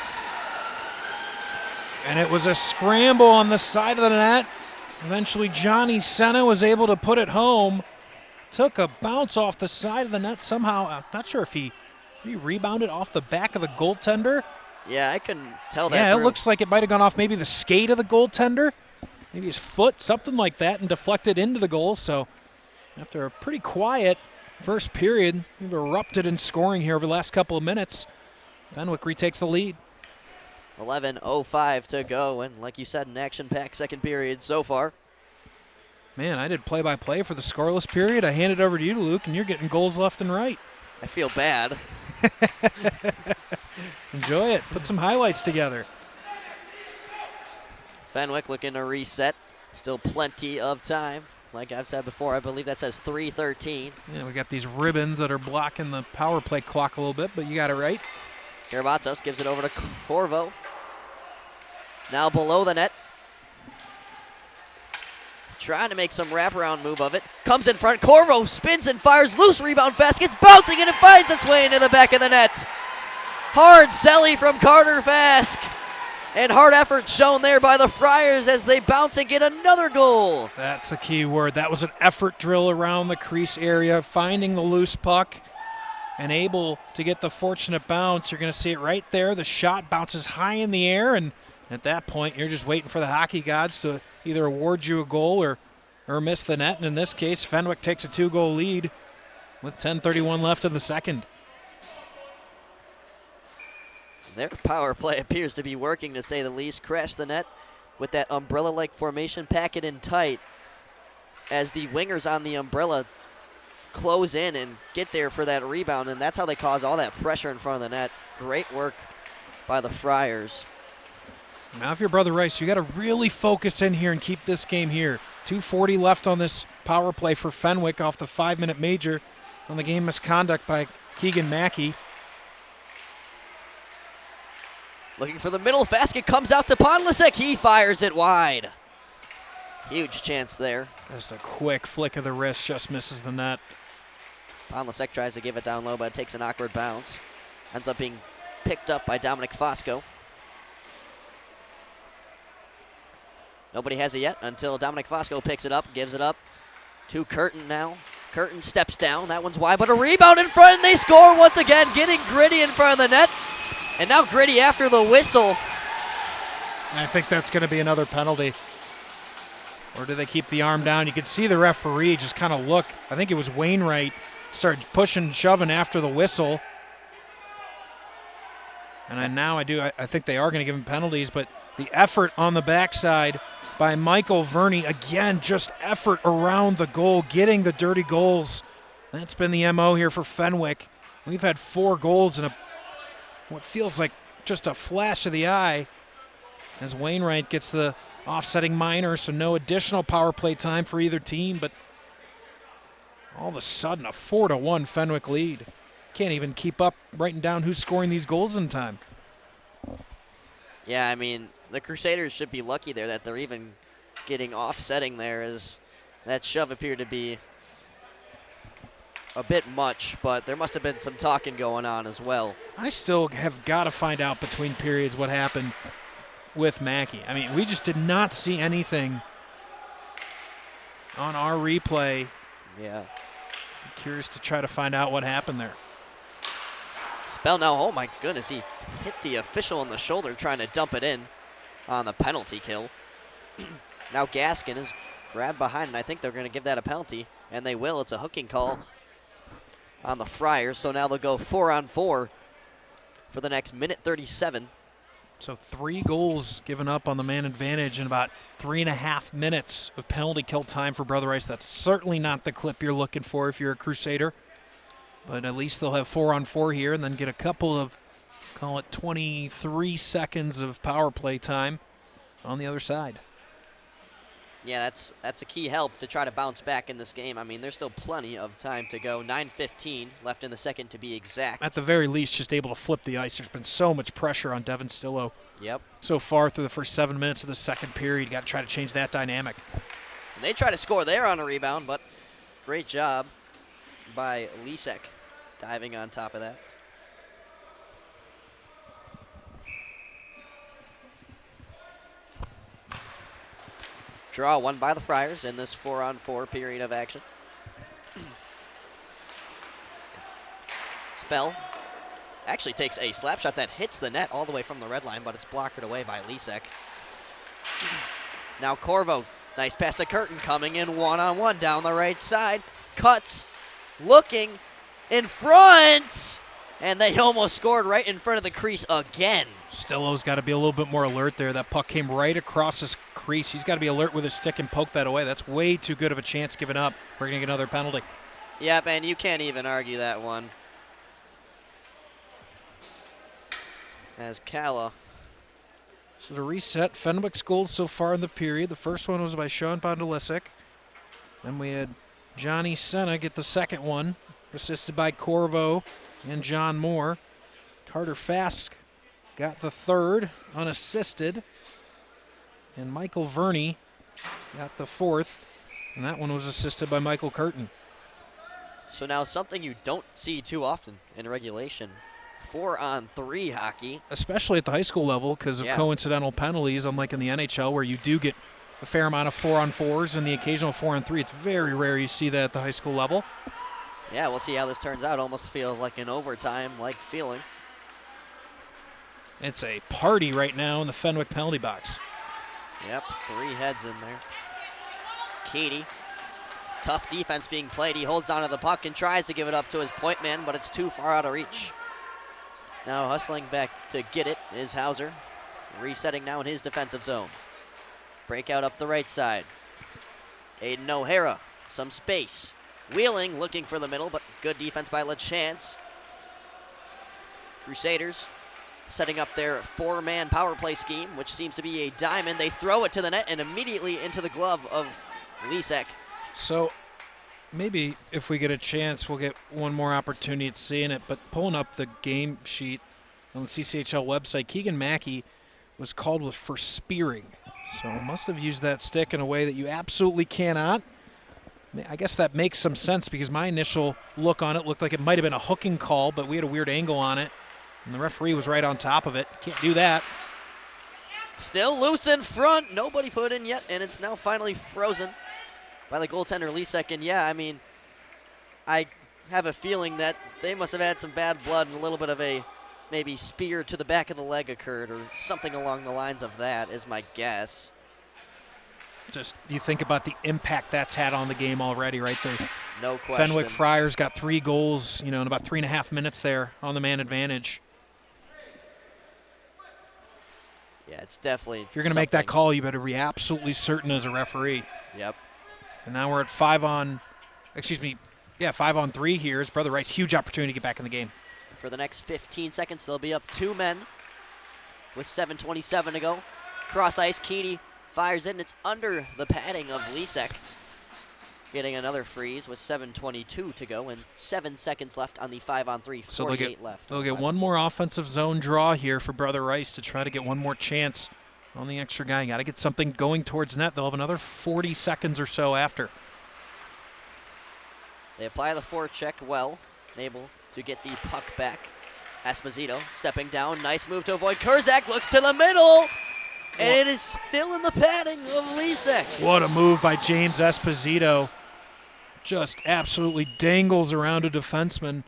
Speaker 1: And it was a scramble on the side of the net. Eventually, Johnny Senna was able to put it home. Took a bounce off the side of the net somehow. I'm not sure if he rebounded off the back of the goaltender.
Speaker 2: Yeah, I couldn't tell that.
Speaker 1: Yeah,
Speaker 2: through.
Speaker 1: it looks like it might have gone off maybe the skate of the goaltender, maybe his foot, something like that, and deflected into the goal. So after a pretty quiet first period, we've erupted in scoring here over the last couple of minutes. Fenwick retakes the lead.
Speaker 2: 11:05 to go, and like you said, an action-packed second period so far.
Speaker 1: Man, I did play-by-play for the scoreless period. I handed over to you, Luke, and you're getting goals left and right.
Speaker 2: I feel bad.
Speaker 1: Enjoy it. Put some highlights together.
Speaker 2: Fenwick looking to reset. Still plenty of time. Like I've said before, I believe that says 3:13.
Speaker 1: Yeah, we got these ribbons that are blocking the power play clock a little bit, but you got it right.
Speaker 2: Karabatos gives it over to Corvo. Now below the net. Trying to make some wraparound move of it. Comes in front. Corvo spins and fires. Loose rebound fast. Gets bouncing and it finds its way into the back of the net. Hard selly from Carter Fask. And hard effort shown there by the Friars as they bounce and get another goal.
Speaker 1: That's the key word. That was an effort drill around the crease area, finding the loose puck and able to get the fortunate bounce. You're going to see it right there. The shot bounces high in the air, and at that point, you're just waiting for the hockey gods to either award you a goal or miss the net. And in this case, Fenwick takes a 2-goal lead with 10:31 left in the second.
Speaker 2: Their power play appears to be working, to say the least. Crash the net with that umbrella-like formation, pack it in tight as the wingers on the umbrella close in and get there for that rebound, and that's how they cause all that pressure in front of the net. Great work by the Friars.
Speaker 1: Now if you're Brother Rice, you got to really focus in here and keep this game here. 2:40 left on this power play for Fenwick off the 5-minute major on the game misconduct by Keegan Mackey.
Speaker 2: Looking for the middle. Basket comes out to Ponlasek. He fires it wide. Huge chance there.
Speaker 1: Just a quick flick of the wrist, just misses the net.
Speaker 2: Ponlasek tries to give it down low, but it takes an awkward bounce. Ends up being picked up by Dominic Fosco. Nobody has it yet until Dominic Fosco picks it up, gives it up to Curtin now. Curtin steps down. That one's wide, but a rebound in front, and they score once again, getting Gritty in front of the net. And now Gritty after the whistle.
Speaker 1: I think that's going to be another penalty. Or do they keep the arm down? You could see the referee just kind of look. I think it was Wainwright started pushing and shoving after the whistle. And I think they are going to give him penalties, but the effort on the backside by Michael Verney, again, just effort around the goal, getting the dirty goals. That's been the MO here for Fenwick. We've had 4 goals in what feels like just a flash of the eye as Wainwright gets the offsetting minor, so no additional power play time for either team, but all of a sudden a 4-1 Fenwick lead. Can't even keep up writing down who's scoring these goals in time.
Speaker 2: Yeah, I mean, the Crusaders should be lucky there that they're even getting offsetting there, as that shove appeared to be a bit much, but there must have been some talking going on as well.
Speaker 1: I still have got to find out between periods what happened with Mackey. I mean, we just did not see anything on our replay.
Speaker 2: Yeah.
Speaker 1: I'm curious to try to find out what happened there.
Speaker 2: Spell now, oh my goodness, he hit the official in the shoulder trying to dump it in on the penalty kill. Now Gaskin is grabbed behind, and I think they're going to give that a penalty, and they will. It's a hooking call on the Friars, so now they'll go 4-on-4 for the next minute 37.
Speaker 1: So 3 goals given up on the man advantage in about 3.5 minutes of penalty kill time for Brother Rice. That's certainly not the clip you're looking for if you're a Crusader, but at least they'll have 4-on-4 here and then get a couple of, call it 23 seconds of power play time on the other side.
Speaker 2: Yeah, that's a key help to try to bounce back in this game. I mean, there's still plenty of time to go. 9:15 left in the second to be exact.
Speaker 1: At the very least, just able to flip the ice. There's been so much pressure on Devin Stillo so far through the first 7 minutes of the second period. You got to try to change that dynamic.
Speaker 2: And they try to score there on a rebound, but great job by Lisek diving on top of that. Draw won by the Friars in this 4-on-4 period of action. Spell actually takes a slap shot that hits the net all the way from the red line, but it's blocked away by Lisek. Now Corvo, nice pass to Curtin, coming in 1-on-1 down the right side. Cuts, looking in front, And they almost scored right in front of the crease again.
Speaker 1: Stillo's got to be a little bit more alert there. That puck came right across his crease. He's got to be alert with his stick and poke that away. That's way too good of a chance given up. We're going to get another penalty.
Speaker 2: Yep, and you can't even argue that one. As Calla.
Speaker 1: So to reset, Fenwick's goals so far in the period. The first one was by Sean Bondolisic. Then we had Johnny Senna get the second one, assisted by Corvo and John Moore. Carter Fask got the third, unassisted. And Michael Verney got the fourth, and that one was assisted by Michael Curtin.
Speaker 2: So now something you don't see too often in regulation, 4-on-3 hockey.
Speaker 1: Especially at the high school level because of coincidental penalties, unlike in the NHL where you do get a fair amount of 4-on-4s and the occasional 4-on-3. It's very rare you see that at the high school level.
Speaker 2: Yeah, we'll see how this turns out. Almost feels like an overtime-like feeling.
Speaker 1: It's a party right now in the Fenwick penalty box.
Speaker 2: Yep, 3 heads in there. Katie, tough defense being played. He holds on to the puck and tries to give it up to his point man, but it's too far out of reach. Now hustling back to get it is Hauser. Resetting now in his defensive zone. Breakout up the right side. Aiden O'Hara, some space. Wheeling, looking for the middle, but good defense by LaChance. Crusaders setting up their 4-man power play scheme, which seems to be a diamond. They throw it to the net and immediately into the glove of Lisek.
Speaker 1: So maybe if we get a chance, we'll get one more opportunity at seeing it, but pulling up the game sheet on the CCHL website, Keegan Mackey was called for spearing. So must have used that stick in a way that you absolutely cannot. I guess that makes some sense because my initial look on it looked like it might have been a hooking call, but we had a weird angle on it, and the referee was right on top of it. Can't do that.
Speaker 2: Still loose in front. Nobody put in yet, and it's now finally frozen by the goaltender Lisek. And yeah, I mean, I have a feeling that they must have had some bad blood and a little bit of a maybe spear to the back of the leg occurred or something along the lines of that is my guess.
Speaker 1: Just you think about the impact that's had on the game already right there.
Speaker 2: No question.
Speaker 1: Fenwick Friars got 3 goals, in about 3.5 minutes there on the man advantage.
Speaker 2: Yeah, it's definitely
Speaker 1: if you're going to make that call, you better be absolutely certain as a referee.
Speaker 2: Yep.
Speaker 1: And now we're at 5-on-3 here. As Brother Rice, huge opportunity to get back in the game.
Speaker 2: For the next 15 seconds, they'll be up 2 men with 7:27 to go. Cross ice, Keedy fires in. It's under the padding of Lisek. Getting another freeze with 7:22 to go and 7 seconds left on the 5-on-3, 48 left.
Speaker 1: They'll get one more offensive zone draw here for Brother Rice to try to get one more chance on the extra guy. Got to get something going towards net. They'll have another 40 seconds or so after.
Speaker 2: They apply the forecheck well, able to get the puck back. Esposito stepping down. Nice move to avoid Kurzak. Looks to the middle. And it is still in the padding of Lisek.
Speaker 1: What a move by James Esposito. Just absolutely dangles around a defenseman.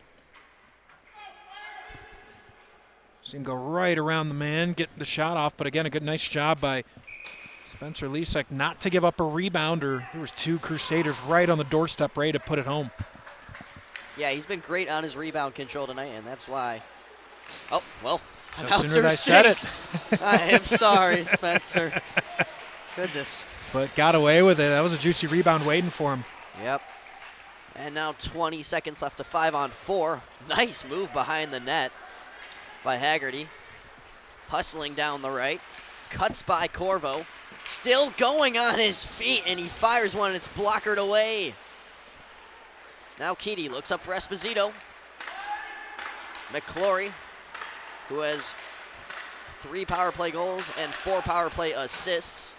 Speaker 1: See him go right around the man, get the shot off, but again, a good, nice job by Spencer Lisek not to give up a rebound, or there was 2 Crusaders right on the doorstep ready to put it home.
Speaker 2: Yeah, he's been great on his rebound control tonight, and that's why. Oh, well.
Speaker 1: No sooner did I said it.
Speaker 2: I am sorry, Spencer. Goodness.
Speaker 1: But got away with it. That was a juicy rebound waiting for him.
Speaker 2: Yep. And now 20 seconds left to 5-on-4. Nice move behind the net by Haggerty. Hustling down the right. Cuts by Corvo. Still going on his feet, and he fires one, and it's blockered away. Now Keedy looks up for Esposito. McClory, who has 3 power play goals and 4 power play assists.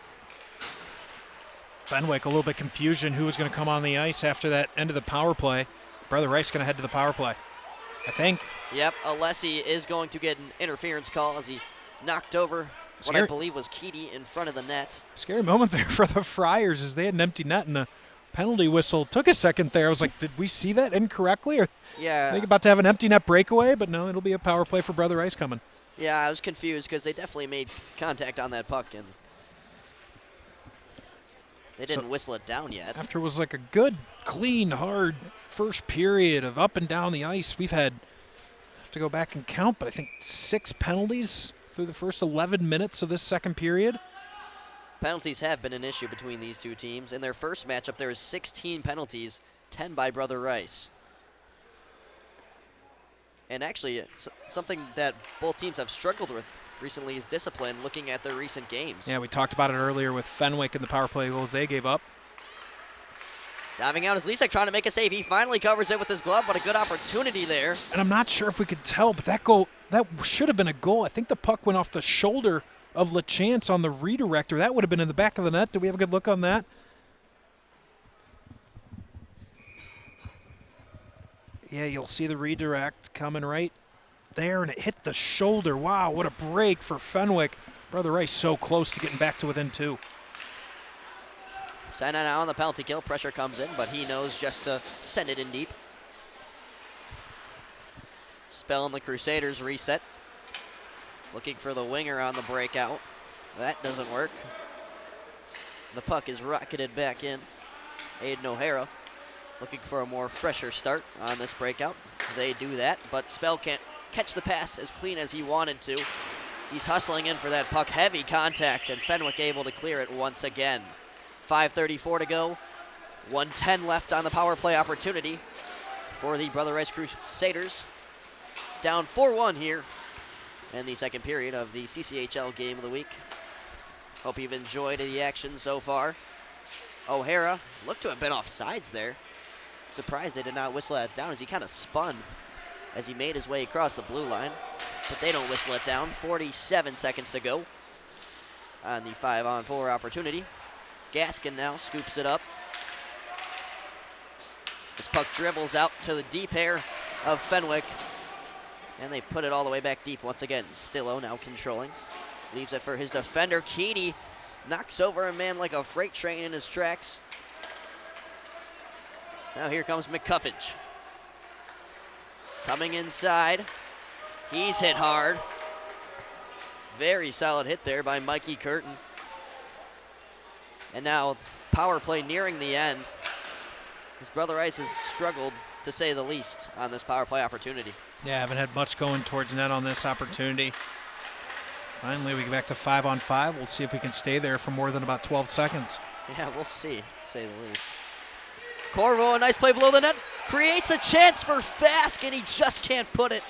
Speaker 1: Fenwick, a little bit confusion who was going to come on the ice after that end of the power play. Brother Rice going to head to the power play, I think.
Speaker 2: Yep, Alessi is going to get an interference call as he knocked over what I believe was Keedy in front of the net.
Speaker 1: Scary moment there for the Friars as they had an empty net and the penalty whistle took a second there. I was like, did we see that incorrectly? Or
Speaker 2: yeah.
Speaker 1: Are they about to have an empty net breakaway? But no, it'll be a power play for Brother Rice coming.
Speaker 2: Yeah, I was confused because they definitely made contact on that puck and they didn't whistle it down yet.
Speaker 1: After it was like a good, clean, hard first period of up and down the ice, we've had to go back and count, but I think 6 penalties through the first 11 minutes of this second period.
Speaker 2: Penalties have been an issue between these two teams. In their first matchup, there was 16 penalties, 10 by Brother Rice. And actually, something that both teams have struggled with recently is discipline, looking at their recent games.
Speaker 1: Yeah, we talked about it earlier with Fenwick and the power play goals they gave up.
Speaker 2: Diving out is Lisek trying to make a save. He finally covers it with his glove, but a good opportunity there.
Speaker 1: And I'm not sure if we could tell, but that goal, that should have been a goal. I think the puck went off the shoulder of LaChance on the redirector. That would have been in the back of the net. Do we have a good look on that? Yeah, you'll see the redirect coming right there, and it hit the shoulder. Wow, what a break for Fenwick. Brother Rice so close to getting back to within 2.
Speaker 2: Sena now on the penalty kill. Pressure comes in, but he knows just to send it in deep. Spell and the Crusaders reset. Looking for the winger on the breakout. That doesn't work. The puck is rocketed back in. Aiden O'Hara looking for a more fresher start on this breakout. They do that, but Spell can't catch the pass as clean as he wanted to. He's hustling in for that puck. Heavy contact, and Fenwick able to clear it once again. 5:34 to go. 1:10 left on the power play opportunity for the Brother Rice Crusaders. Down 4-1 here in the second period of the CCHL Game of the Week. Hope you've enjoyed the action so far. O'Hara looked to have been off sides there. Surprised they did not whistle that down as he kind of spun as he made his way across the blue line. But they don't whistle it down. 47 seconds to go on the 5-on-4 opportunity. Gaskin now scoops it up. This puck dribbles out to the deep air of Fenwick. And they put it all the way back deep once again. Stillo now controlling. Leaves it for his defender. Keedy knocks over a man like a freight train in his tracks. Now here comes McCuffage. Coming inside. He's hit hard. Very solid hit there by Mikey Curtin. And now power play nearing the end. His Brother Rice has struggled, to say the least, on this power play opportunity.
Speaker 1: Yeah, haven't had much going towards net on this opportunity. Finally, we get back to 5-on-5. We'll see if we can stay there for more than about 12 seconds.
Speaker 2: Yeah, we'll see, to say the least. Corvo, a nice play below the net, creates a chance for Fask, and he just can't put it.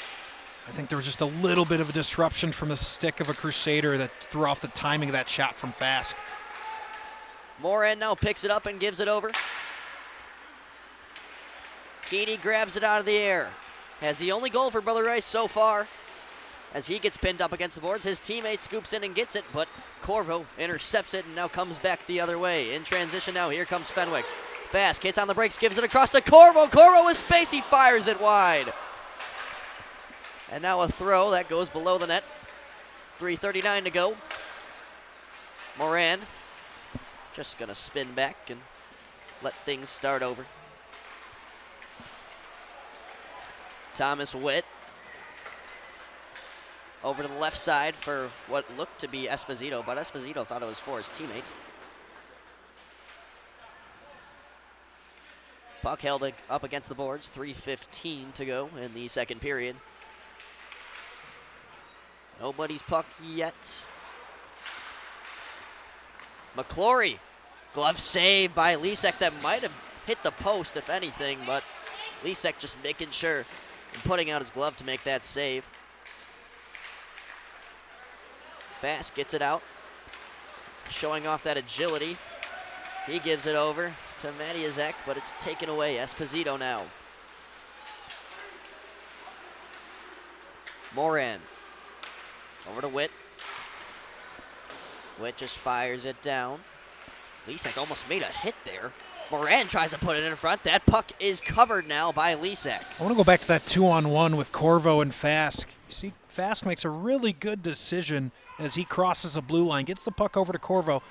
Speaker 1: I think there was just a little bit of a disruption from the stick of a Crusader that threw off the timing of that shot from Fask.
Speaker 2: Moran now picks it up and gives it over. Keedy grabs it out of the air. Has the only goal for Brother Rice so far. As he gets pinned up against the boards, his teammate scoops in and gets it, but Corvo intercepts it and now comes back the other way. In transition now, here comes Fenwick. Fast, hits on the brakes, gives it across to Corvo. Corvo with space, he fires it wide. And now a throw that goes below the net. 3:39 to go. Moran just gonna spin back and let things start over. Thomas Witt over to the left side for what looked to be Esposito, but Esposito thought it was for his teammate. Puck held up against the boards, 3:15 to go in the second period. Nobody's puck yet. McClory, glove save by Lisek that might have hit the post if anything, but Lisek just making sure and putting out his glove to make that save. Fast gets it out, showing off that agility. He gives it over to Matiazek, but it's taken away. Esposito now. Moran over to Witt. Witt just fires it down. Lisek almost made a hit there. Moran tries to put it in front. That puck is covered now by Lisek.
Speaker 1: I want to go back to that 2-on-1 with Corvo and Fask. You see, Fask makes a really good decision as he crosses the blue line, gets the puck over to Corvo,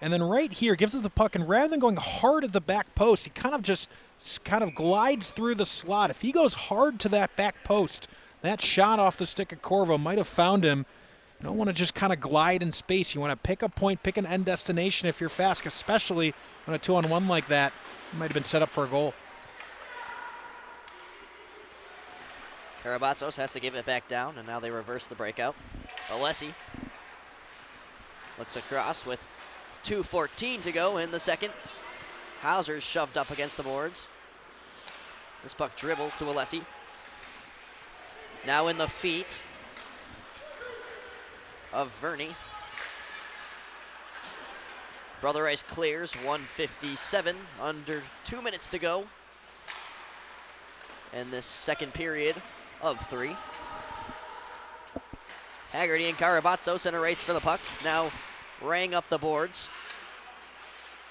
Speaker 1: and then right here gives it the puck, and rather than going hard at the back post, he kind of glides through the slot. If he goes hard to that back post, that shot off the stick of Corvo might have found him. You don't want to just kind of glide in space. You want to pick a point, pick an end destination if you're Fask, especially on a 2-on-1 like that. You might have been set up for a goal.
Speaker 2: Karabatsos has to give it back down, and now they reverse the breakout. Alessi looks across with 2:14 to go in the second. Hauser's shoved up against the boards. This puck dribbles to Alessi. Now in the feet of Verney. Brother Rice clears, 1:57, under 2 minutes to go in this second period of 3. Haggerty and Karabatsos in a race for the puck. Now rang up the boards,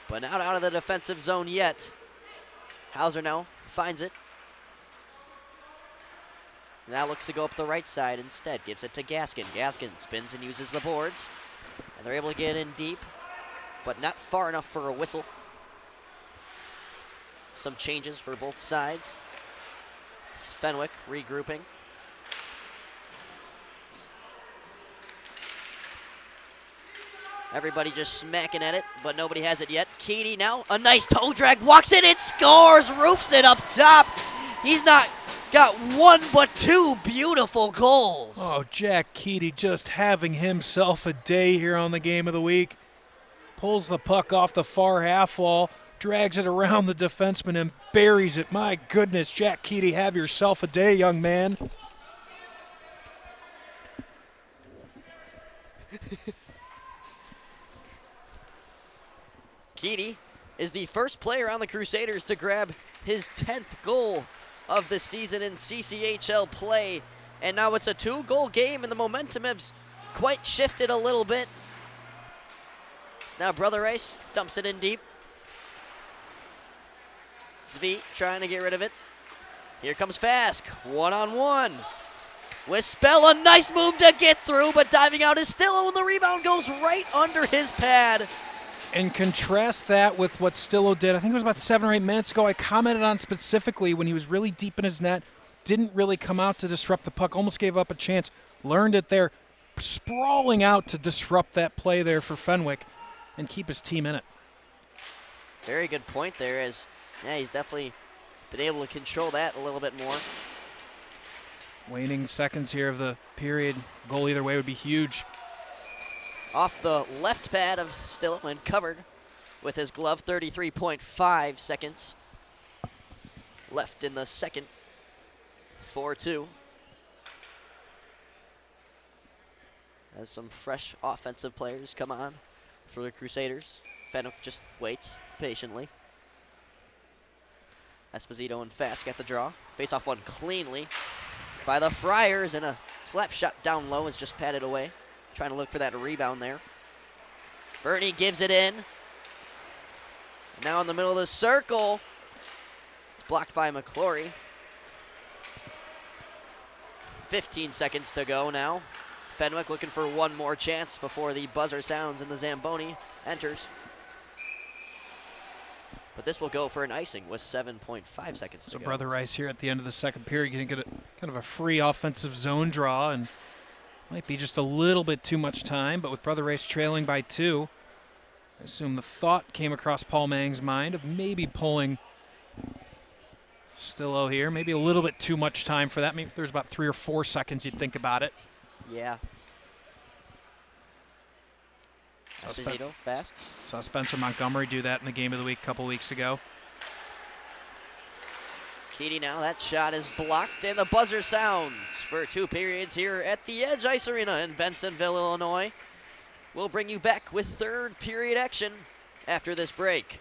Speaker 2: but not out of the defensive zone yet. Hauser now finds it. Now looks to go up the right side instead. Gives it to Gaskin. Gaskin spins and uses the boards. And they're able to get in deep, but not far enough for a whistle. Some changes for both sides. Fenwick regrouping. Everybody just smacking at it, but nobody has it yet. Keedy now, a nice toe drag, walks in and scores, roofs it up top. He's not got one but two beautiful goals.
Speaker 1: Oh, Jack Keedy just having himself a day here on the Game of the Week. Pulls the puck off the far half wall, drags it around the defenseman and buries it. My goodness, Jack Keedy, have yourself a day, young man.
Speaker 2: Keedy is the first player on the Crusaders to grab his 10th goal of the season in CCHL play. And now it's a 2-goal game, and the momentum has quite shifted a little bit. So now Brother Rice dumps it in deep. Zvi trying to get rid of it. Here comes Fask, one-on-one. With Spell, a nice move to get through, but diving out is Stillo, and the rebound goes right under his pad.
Speaker 1: And contrast that with what Stillo did. I think it was about 7 or 8 minutes ago. I commented on specifically when he was really deep in his net, didn't really come out to disrupt the puck, almost gave up a chance, learned it there, sprawling out to disrupt that play there for Fenwick and keep his team in it.
Speaker 2: Very good point there, as he's definitely been able to control that a little bit more.
Speaker 1: Waning seconds here of the period. Goal either way would be huge.
Speaker 2: Off the left pad of Stillo and covered with his glove, 33.5 seconds left in the second. 4-2. As some fresh offensive players come on for the Crusaders. Fenwick just waits patiently. Esposito and Fask get the draw. Face off one cleanly by the Friars, and a slap shot down low is just patted away. Trying to look for that rebound there. Verney gives it in. Now in the middle of the circle. It's blocked by McClory. 15 seconds to go now. Fenwick looking for one more chance before the buzzer sounds and the Zamboni enters. But this will go for an icing with 7.5 seconds to go.
Speaker 1: So Brother Rice here at the end of the second period going to get kind of a free offensive zone draw, and might be just a little bit too much time, but with Brother Rice trailing by 2, I assume the thought came across Paul Mang's mind of maybe pulling Stillo here. Maybe a little bit too much time for that. Maybe there's about 3 or 4 seconds you'd think about it.
Speaker 2: Yeah. Esposito, fast.
Speaker 1: Saw Spencer Montgomery do that in the Game of the Week a couple weeks ago.
Speaker 2: Keedy now, that shot is blocked, and the buzzer sounds for 2 periods here at the Edge Ice Arena in Bensonville, Illinois. We'll bring you back with third period action after this break.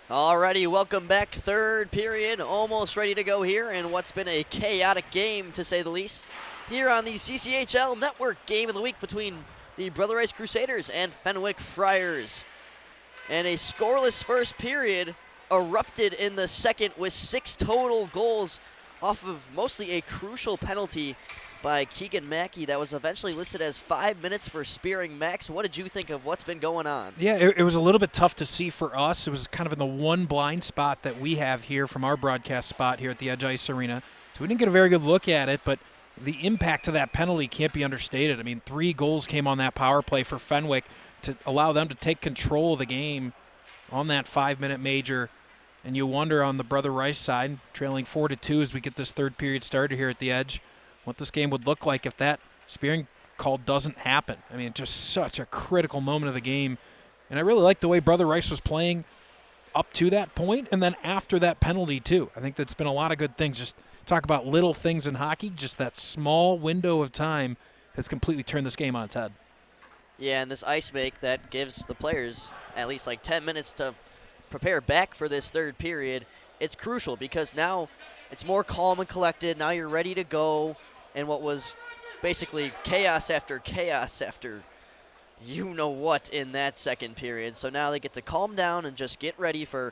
Speaker 2: Alrighty, welcome back. Third period, almost ready to go here in what's been a chaotic game, to say the least, here on the CCHL Network. Game of the week between the Brother Rice Crusaders and Fenwick Friars. And a scoreless first period erupted in the second with 6 total goals off of mostly a crucial penalty by Keegan Mackey that was eventually listed as 5 minutes for spearing. Max, what did you think of what's been going on?
Speaker 1: Yeah, it was a little bit tough to see for us. It was kind of in the one blind spot that we have here from our broadcast spot here at the Edge Ice Arena. So we didn't get a very good look at it, but the impact of that penalty can't be understated. I mean, 3 goals came on that power play for Fenwick to allow them to take control of the game on that 5-minute major. And you wonder on the Brother Rice side, trailing 4-2 as we get this third period started here at the Edge, what this game would look like if that spearing call doesn't happen. I mean, just such a critical moment of the game. And I really like the way Brother Rice was playing up to that point and then after that penalty too. I think that's been a lot of good things. Just talk about little things in hockey, just that small window of time has completely turned this game on its head.
Speaker 2: Yeah, and this ice make that gives the players at least like 10 minutes to prepare back for this third period. It's crucial because now it's more calm and collected. Now you're ready to go. And what was basically chaos after you know what in that second period. So now they get to calm down and just get ready for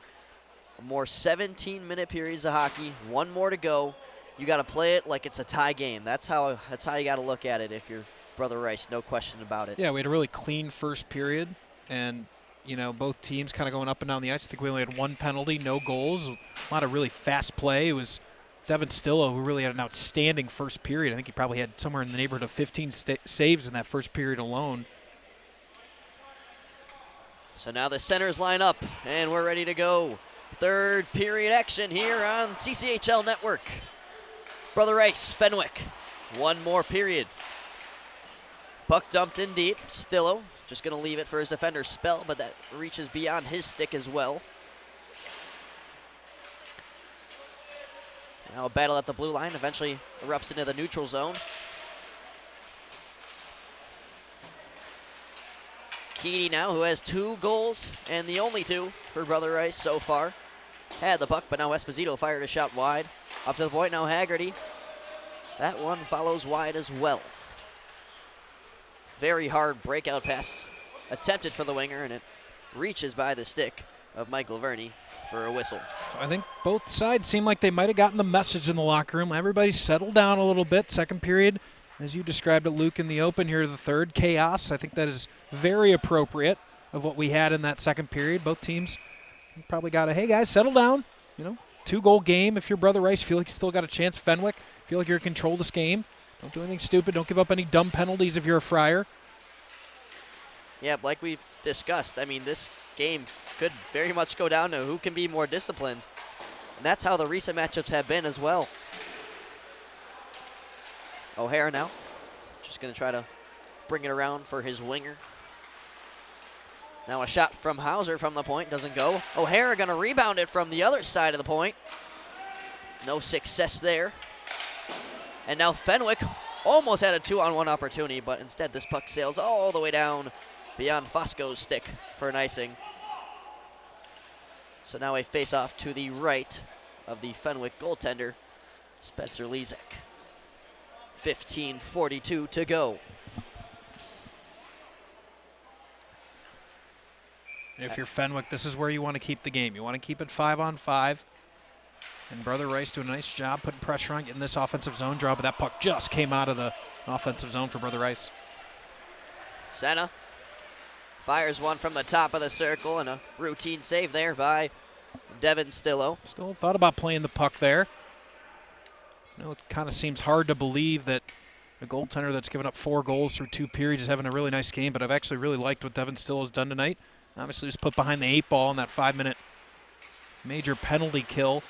Speaker 2: more 17-minute periods of hockey. 1 more to go. You got to play it like it's a tie game. That's how you got to look at it if you're Brother Rice, no question about it.
Speaker 1: Yeah, we had a really clean first period, and you know, both teams kind of going up and down the ice. I think we only had 1 penalty, no goals, a lot of really fast play. It was Devin Stillo who really had an outstanding first period. I think he probably had somewhere in the neighborhood of 15 saves in that first period alone.
Speaker 2: So now the centers line up, and we're ready to go. Third period action here on CCHL Network. Brother Rice, Fenwick, 1 more period. Puck dumped in deep. Stillo just going to leave it for his defender, Spell, but that reaches beyond his stick as well. Now a battle at the blue line eventually erupts into the neutral zone. Keedy now, who has 2 goals, and the only 2 for Brother Rice so far. Had the puck, but now Esposito fired a shot wide. Up to the point now, Haggerty. That one follows wide as well. Very hard breakout pass attempted for the winger, and it reaches by the stick of Mike Laverne for a whistle.
Speaker 1: So I think both sides seem like they might have gotten the message in the locker room. Everybody settled down a little bit. Second period, as you described it, Luke, in the open here, the third, chaos. I think that is very appropriate of what we had in that second period. Both teams probably got a, hey, guys, settle down. You know, 2-goal game. If you're Brother Rice, feel like you still got a chance. Fenwick, feel like you're in control of this game. Don't do anything stupid. Don't give up any dumb penalties if you're a Friar.
Speaker 2: Yeah, like we've discussed, I mean, this game could very much go down to who can be more disciplined. And that's how the recent matchups have been as well. O'Hara now, just going to try to bring it around for his winger. Now a shot from Hauser from the point, doesn't go. O'Hara going to rebound it from the other side of the point. No success there. And now Fenwick almost had a 2-on-1 opportunity, but instead this puck sails all the way down beyond Fosco's stick for an icing. So now a face-off to the right of the Fenwick goaltender, Spencer Lezak. 15:42 to go.
Speaker 1: If you're Fenwick, this is where you want to keep the game. You want to keep it 5-on-5. And Brother Rice doing a nice job putting pressure on, getting this offensive zone draw, but that puck just came out of the offensive zone for Brother Rice.
Speaker 2: Senna fires one from the top of the circle, and a routine save there by Devin Stillo.
Speaker 1: Still thought about playing the puck there. You know, it kind of seems hard to believe that a goaltender that's given up 4 goals through 2 periods is having a really nice game, but I've actually really liked what Devin Stillo's done tonight. Obviously just put behind the 8 ball in that 5-minute major penalty kill.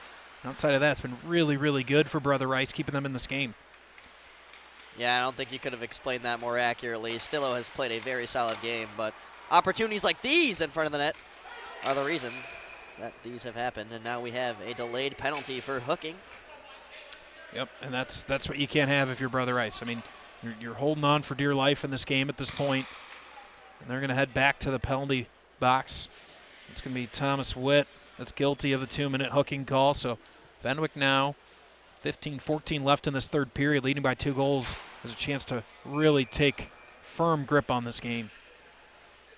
Speaker 1: Outside of that, it's been really, really good for Brother Rice, keeping them in this game.
Speaker 2: Yeah, I don't think you could have explained that more accurately. Stillo has played a very solid game, but opportunities like these in front of the net are the reasons that these have happened. And now we have a delayed penalty for hooking.
Speaker 1: Yep, and that's what you can't have if you're Brother Rice. I mean, you're holding on for dear life in this game at this point, and they're going to head back to the penalty box. It's going to be Thomas Witt that's guilty of the 2-minute hooking call. So Fenwick now, 15-14 left in this third period, leading by 2 goals, has a chance to really take firm grip on this game.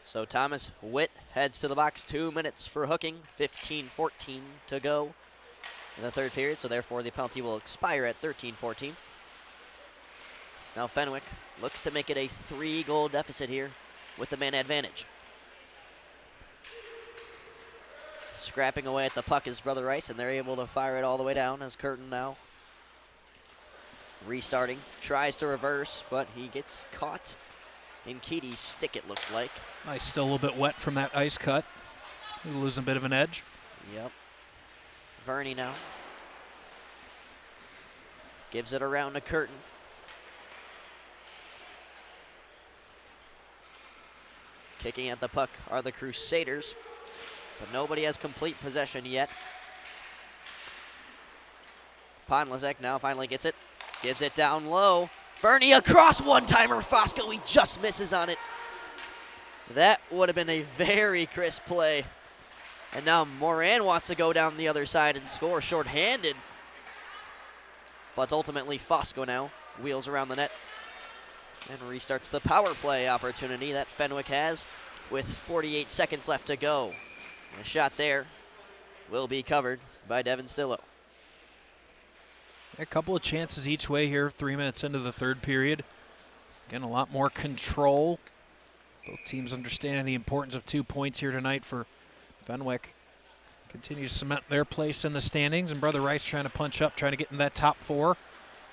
Speaker 2: So Thomas Witt heads to the box, 2 minutes for hooking, 15-14 to go in the third period, so therefore the penalty will expire at 13-14. Now Fenwick looks to make it a 3-goal deficit here with the man advantage. Scrapping away at the puck is Brother Rice, and they're able to fire it all the way down as Curtin now restarting, tries to reverse, but he gets caught in Keaty's stick, it looked like.
Speaker 1: Ice still a little bit wet from that ice cut. Losing a bit of an edge.
Speaker 2: Yep. Verney now gives it around to Curtin. Kicking at the puck are the Crusaders, but nobody has complete possession yet. Ponlezek now finally gets it, gives it down low. Verney across, one-timer, Fosco, he just misses on it. That would have been a very crisp play. And now Moran wants to go down the other side and score shorthanded. But ultimately Fosco now wheels around the net and restarts the power play opportunity that Fenwick has with 48 seconds left to go. And a shot there will be covered by Devin Stillo.
Speaker 1: A couple of chances each way here, 3 minutes into the third period. Again, a lot more control. Both teams understanding the importance of 2 points here tonight for Fenwick. Continue to cement their place in the standings, and Brother Rice trying to punch up, trying to get in that top 4.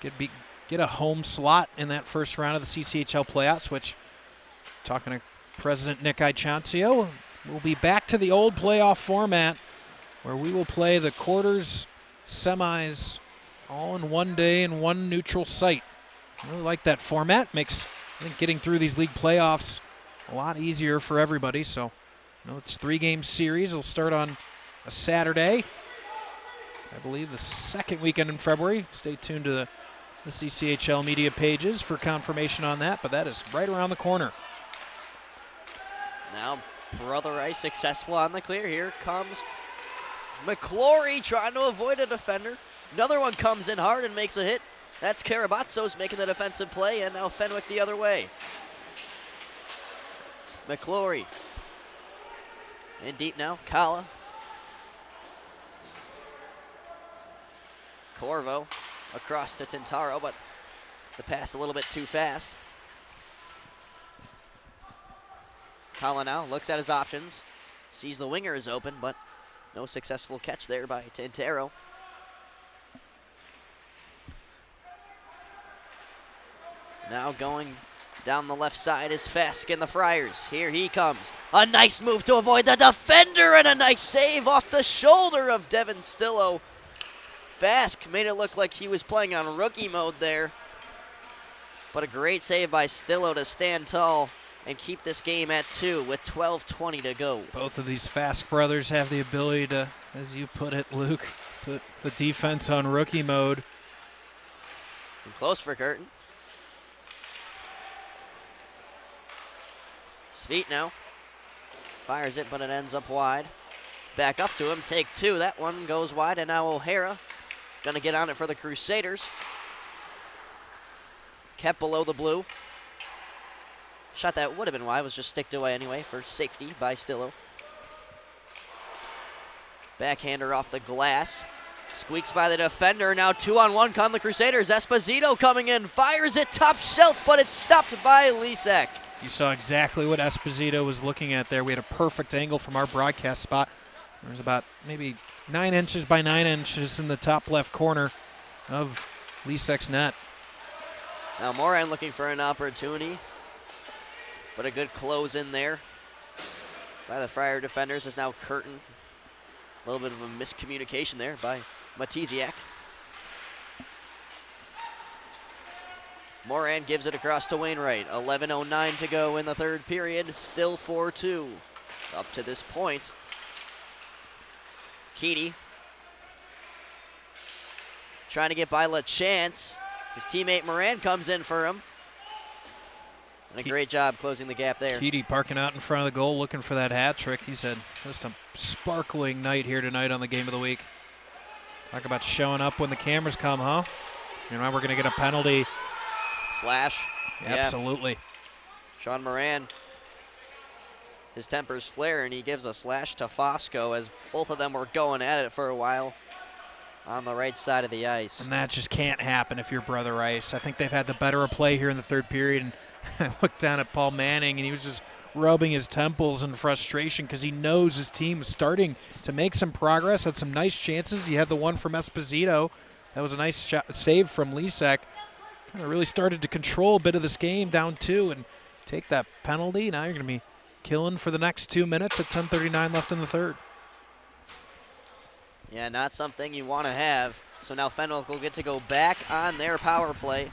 Speaker 1: Get a home slot in that first round of the CCHL playoffs, which, talking to President Nick Ichancio, we'll be back to the old playoff format where we will play the quarters, semis, all in one day in one neutral site. I really like that format. Makes, I think, getting through these league playoffs a lot easier for everybody. So, it's a 3-game series. It'll start on a Saturday, I believe the second weekend in February. Stay tuned to the CCHL media pages for confirmation on that, but that is right around the corner.
Speaker 2: Now Brother Rice successful on the clear. Here comes McClory trying to avoid a defender. Another one comes in hard and makes a hit. That's Karabatsos making the defensive play, and now Fenwick the other way. McClory in deep now, Kala. Corvo across to Tintaro, but the pass a little bit too fast. Kala now looks at his options, sees the winger is open, but no successful catch there by Tintaro. Now going down the left side is Fesk and the Friars. Here he comes. A nice move to avoid the defender and a nice save off the shoulder of Devin Stillo. Fask made it look like he was playing on rookie mode there. But a great save by Stillo to stand tall and keep this game at 2 with 12:20 to go.
Speaker 1: Both of these Fask brothers have the ability to, as you put it, Luke, put the defense on rookie mode.
Speaker 2: And close for Curtin. Sveet now fires it, but it ends up wide. Back up to him, take 2. That one goes wide, and now O'Hara gonna get on it for the Crusaders. Kept below the blue. Shot that would have been wide, was just sticked away anyway for safety by Stillo. Backhander off the glass. Squeaks by the defender. Now 2-on-1 come the Crusaders. Esposito coming in, fires it top shelf, but it's stopped by Lisek.
Speaker 1: You saw exactly what Esposito was looking at there. We had a perfect angle from our broadcast spot. There was about maybe 9 inches by 9 inches in the top left corner of Lisek's net.
Speaker 2: Now Moran looking for an opportunity, but a good close in there by the Friar defenders is now Curtin. A little bit of a miscommunication there by Matiziak. Moran gives it across to Wainwright. 11:09 to go in the third period. Still 4-2 up to this point. Keaty trying to get by LaChance. His teammate Moran comes in for him. And a great job closing the gap there.
Speaker 1: Keedy parking out in front of the goal looking for that hat trick. He's had just a sparkling night here tonight on the Game of the Week. Talk about showing up when the cameras come, huh? You know, we're going to get a penalty.
Speaker 2: Slash.
Speaker 1: Absolutely.
Speaker 2: Yeah. Sean Moran, his tempers flare, and he gives a slash to Fosco as both of them were going at it for a while on the right side of the ice.
Speaker 1: And that just can't happen if you're Brother Rice. I think they've had the better of play here in the third period. And I looked down at Paul Manning, and he was just rubbing his temples in frustration because he knows his team is starting to make some progress, had some nice chances. He had the one from Esposito. That was a nice shot, save from Lisek. Kind of really started to control a bit of this game, down 2, and take that penalty. Now you're going to be killing for the next 2 minutes at 10:39 left in the third.
Speaker 2: Yeah, not something you want to have. So now Fenwick will get to go back on their power play.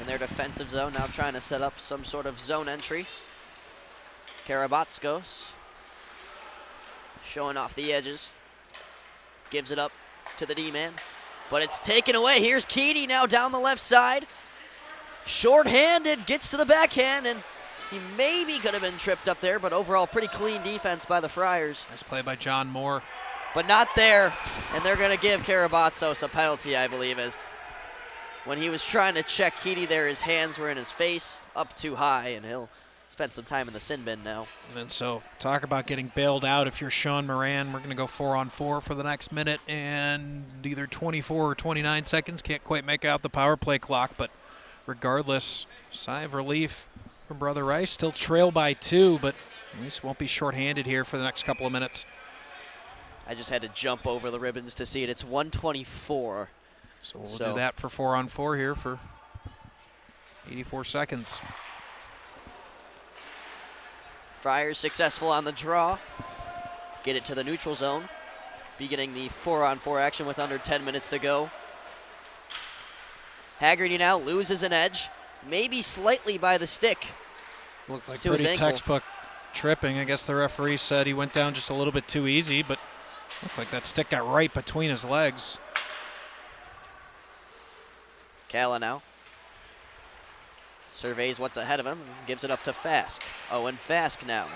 Speaker 2: In their defensive zone, now trying to set up some sort of zone entry. Karabatskos showing off the edges. Gives it up to the D-man, but it's taken away. Here's Keedy now down the left side. Short-handed, gets to the backhand, and he maybe could have been tripped up there, but overall pretty clean defense by the Friars.
Speaker 1: Nice play by John Moore.
Speaker 2: But not there, and they're going to give Karabatsos a penalty, I believe, as when he was trying to check Keedy there, his hands were in his face, up too high, and he'll spend some time in the sin bin now.
Speaker 1: And so talk about getting bailed out if you're Sean Moran. We're going to go 4-on-4 for the next minute and either 24 or 29 seconds. Can't quite make out the power play clock, but regardless, sigh of relief from Brother Rice. Still trail by 2, but at least won't be shorthanded here for the next couple of minutes.
Speaker 2: I just had to jump over the ribbons to see it. It's 1:24.
Speaker 1: So we'll do that for 4-on-4 here for 84 seconds.
Speaker 2: Friars successful on the draw. Get it to the neutral zone. Beginning the 4-on-4 action with under 10 minutes to go. Haggerty now loses an edge, maybe slightly by the stick.
Speaker 1: Looked like pretty textbook tripping. I guess the referee said he went down just a little bit too easy, but looked like that stick got right between his legs.
Speaker 2: Calla now surveys what's ahead of him and gives it up to Fask. Owen Fask now.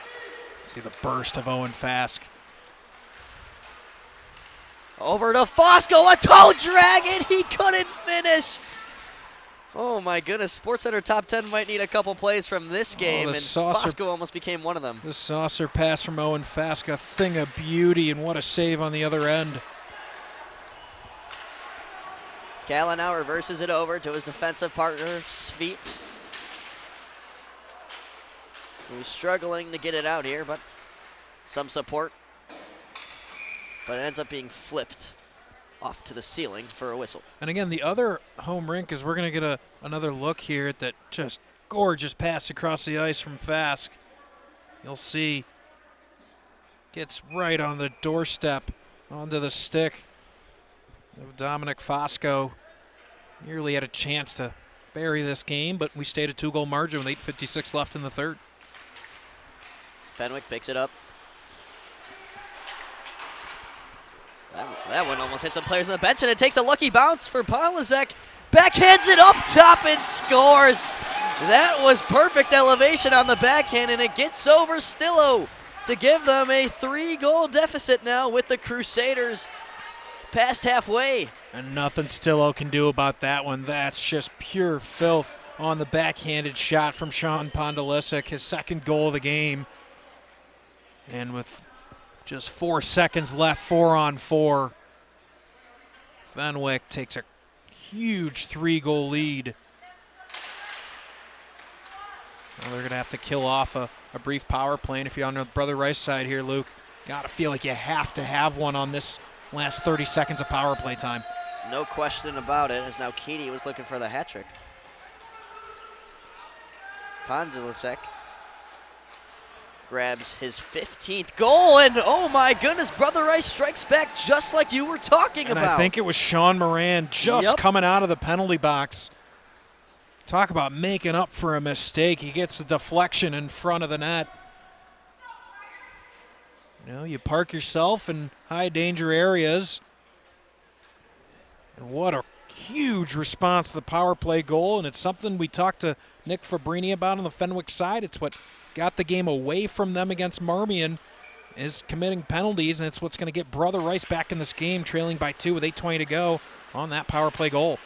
Speaker 1: See the burst of Owen Fask.
Speaker 2: Over to Fosco, a toe dragon, he couldn't finish. Oh my goodness, SportsCenter Top 10 might need a couple plays from this game, and Fosco almost became one of them.
Speaker 1: The saucer pass from Owen Fask, a thing of beauty, and what a save on the other end.
Speaker 2: Calla now reverses it over to his defensive partner, Sveit. Who's struggling to get it out here, but some support. But it ends up being flipped off to the ceiling for a whistle.
Speaker 1: And again, the other home rink is we're going to get another look here at that just gorgeous pass across the ice from Fask. You'll see gets right on the doorstep onto the stick of Dominic Fosco. Nearly had a chance to bury this game, but we stayed a 2-goal margin with 8:56 left in the third.
Speaker 2: Fenwick picks it up. That one almost hit some players on the bench, and it takes a lucky bounce for Polizek. Backhands it up top and scores. That was perfect elevation on the backhand, and it gets over Stillo to give them a 3-goal deficit now with the Crusaders past halfway.
Speaker 1: And nothing Stillo can do about that one. That's just pure filth on the backhanded shot from Sean Pondolisic, his second goal of the game. And with just 4 seconds left, 4-on-4, Fenwick takes a huge 3-goal lead. Now they're going to have to kill off a brief power play. And if you're on the Brother Rice side here, Luke, got to feel like you have to have one on this last 30 seconds of power play time.
Speaker 2: No question about it, as now Keedy was looking for the hat trick. Pondolisic grabs his 15th goal, and oh my goodness, Brother Rice strikes back just like you were talking about.
Speaker 1: I think it was Sean Moran just coming out of the penalty box. Talk about making up for a mistake. He gets the deflection in front of the net. You know, you park yourself in high danger areas. And what a huge response to the power play goal, and it's something we talked to Nick Fabrini about on the Fenwick side. It's what got the game away from them against Marmion, is committing penalties, and it's what's going to get Brother Rice back in this game, trailing by 2 with 8:20 to go on that power play goal.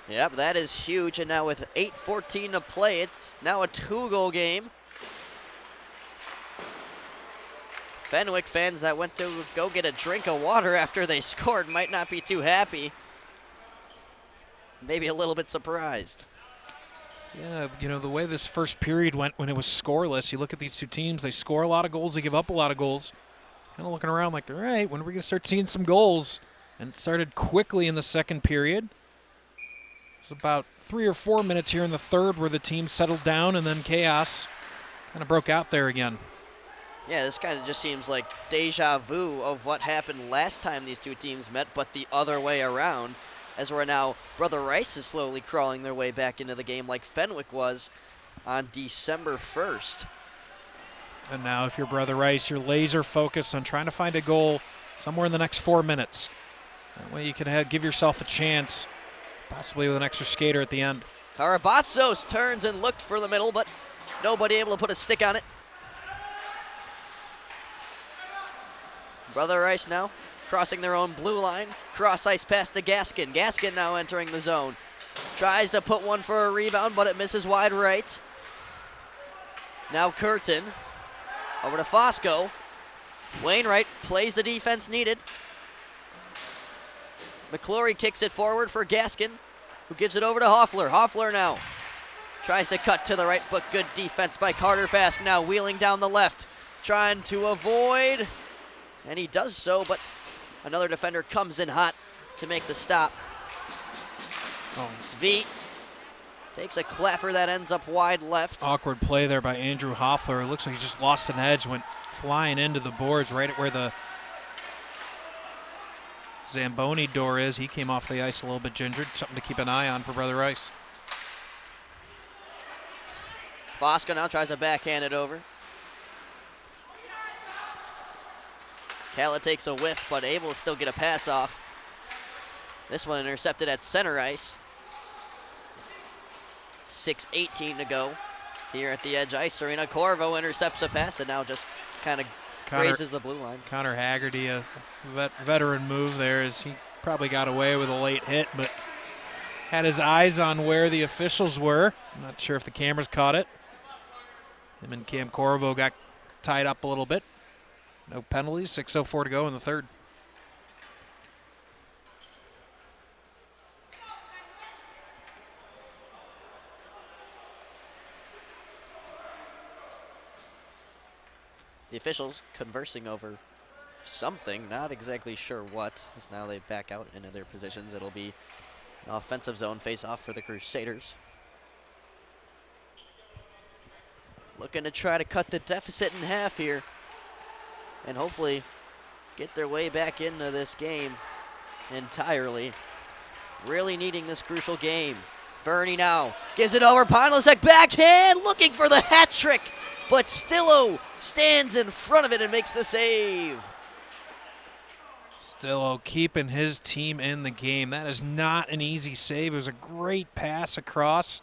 Speaker 2: Yep, that is huge, and now with 8:14 to play, it's now a 2-goal game. Fenwick fans that went to go get a drink of water after they scored might not be too happy. Maybe a little bit surprised.
Speaker 1: Yeah, you know, the way this first period went when it was scoreless, you look at these two teams, they score a lot of goals, they give up a lot of goals. Kind of looking around like, all right, when are we going to start seeing some goals? And it started quickly in the second period. It was about 3 or 4 minutes here in the third where the team settled down, and then chaos kind of broke out there again.
Speaker 2: Yeah, this kind of just seems like deja vu of what happened last time these two teams met, but the other way around, as we're now, Brother Rice is slowly crawling their way back into the game like Fenwick was on December 1st.
Speaker 1: And now if you're Brother Rice, you're laser focused on trying to find a goal somewhere in the next 4 minutes. That way you can give yourself a chance, possibly with an extra skater at the end.
Speaker 2: Karabatsos turns and looked for the middle, but nobody able to put a stick on it. Brother Rice now crossing their own blue line. Cross ice pass to Gaskin. Gaskin now entering the zone. Tries to put one for a rebound, but it misses wide right. Now Curtin over to Fosco. Wainwright plays the defense needed. McClory kicks it forward for Gaskin, who gives it over to Hoffler. Hoffler now tries to cut to the right, but good defense by Carter Fask. Now wheeling down the left, trying to avoid, and he does so, but another defender comes in hot to make the stop. Svi takes a clapper that ends up wide left.
Speaker 1: Awkward play there by Andrew Hoffler. It looks like he just lost an edge, went flying into the boards right at where the Zamboni door is. He came off the ice a little bit gingered. Something to keep an eye on for Brother Rice.
Speaker 2: Fosco now tries to backhand it over. Calla takes a whiff, but able to still get a pass off. This one intercepted at center ice. 6:18 to go here at the Edge Ice Arena. Corvo intercepts a pass and now just kind of grazes the blue line.
Speaker 1: Connor Haggerty, a veteran move there, as he probably got away with a late hit, but had his eyes on where the officials were. I'm not sure if the cameras caught it. Him and Cam Corvo got tied up a little bit. No penalties, 6:04 to go in the third.
Speaker 2: The officials conversing over something, not exactly sure what, as now they back out into their positions. It'll be an offensive zone face-off for the Crusaders. Looking to try to cut the deficit in half here and hopefully get their way back into this game entirely. Really needing this crucial game. Bernie now gives it over. Ponlasek backhand, looking for the hat trick, but Stillo stands in front of it and makes the save.
Speaker 1: Stillo keeping his team in the game. That is not an easy save. It was a great pass across.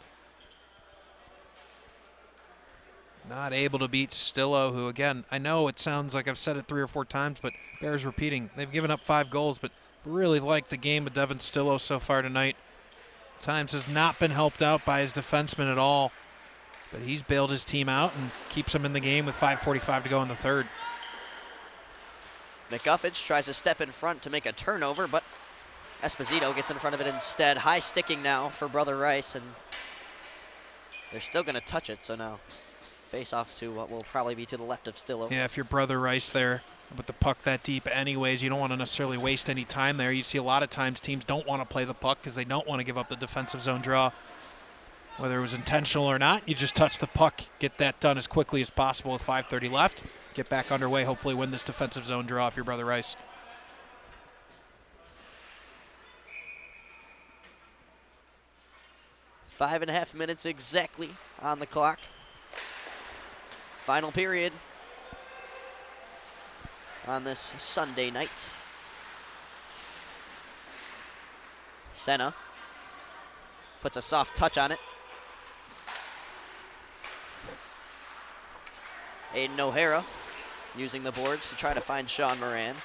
Speaker 1: Not able to beat Stillo, who, again, I know it sounds like I've said it 3 or 4 times, but bears repeating. They've given up 5 goals, but really like the game of Devin Stillo so far tonight. Times has not been helped out by his defenseman at all, but he's bailed his team out and keeps them in the game with 5:45 to go in the third.
Speaker 2: McGuffage tries to step in front to make a turnover, but Esposito gets in front of it instead. High sticking now for Brother Rice, and they're still going to touch it, so now face off to what will probably be to the left of Stillo.
Speaker 1: Yeah, if you're Brother Rice there with the puck that deep anyways, you don't want to necessarily waste any time there. You see a lot of times teams don't want to play the puck because they don't want to give up the defensive zone draw. Whether it was intentional or not, you just touch the puck, get that done as quickly as possible with 5:30 left, get back underway, hopefully win this defensive zone draw if you're Brother Rice.
Speaker 2: Five and a half minutes exactly on the clock. Final period on this Sunday night. Senna puts a soft touch on it. Aiden O'Hara using the boards to try to find Sean Moran.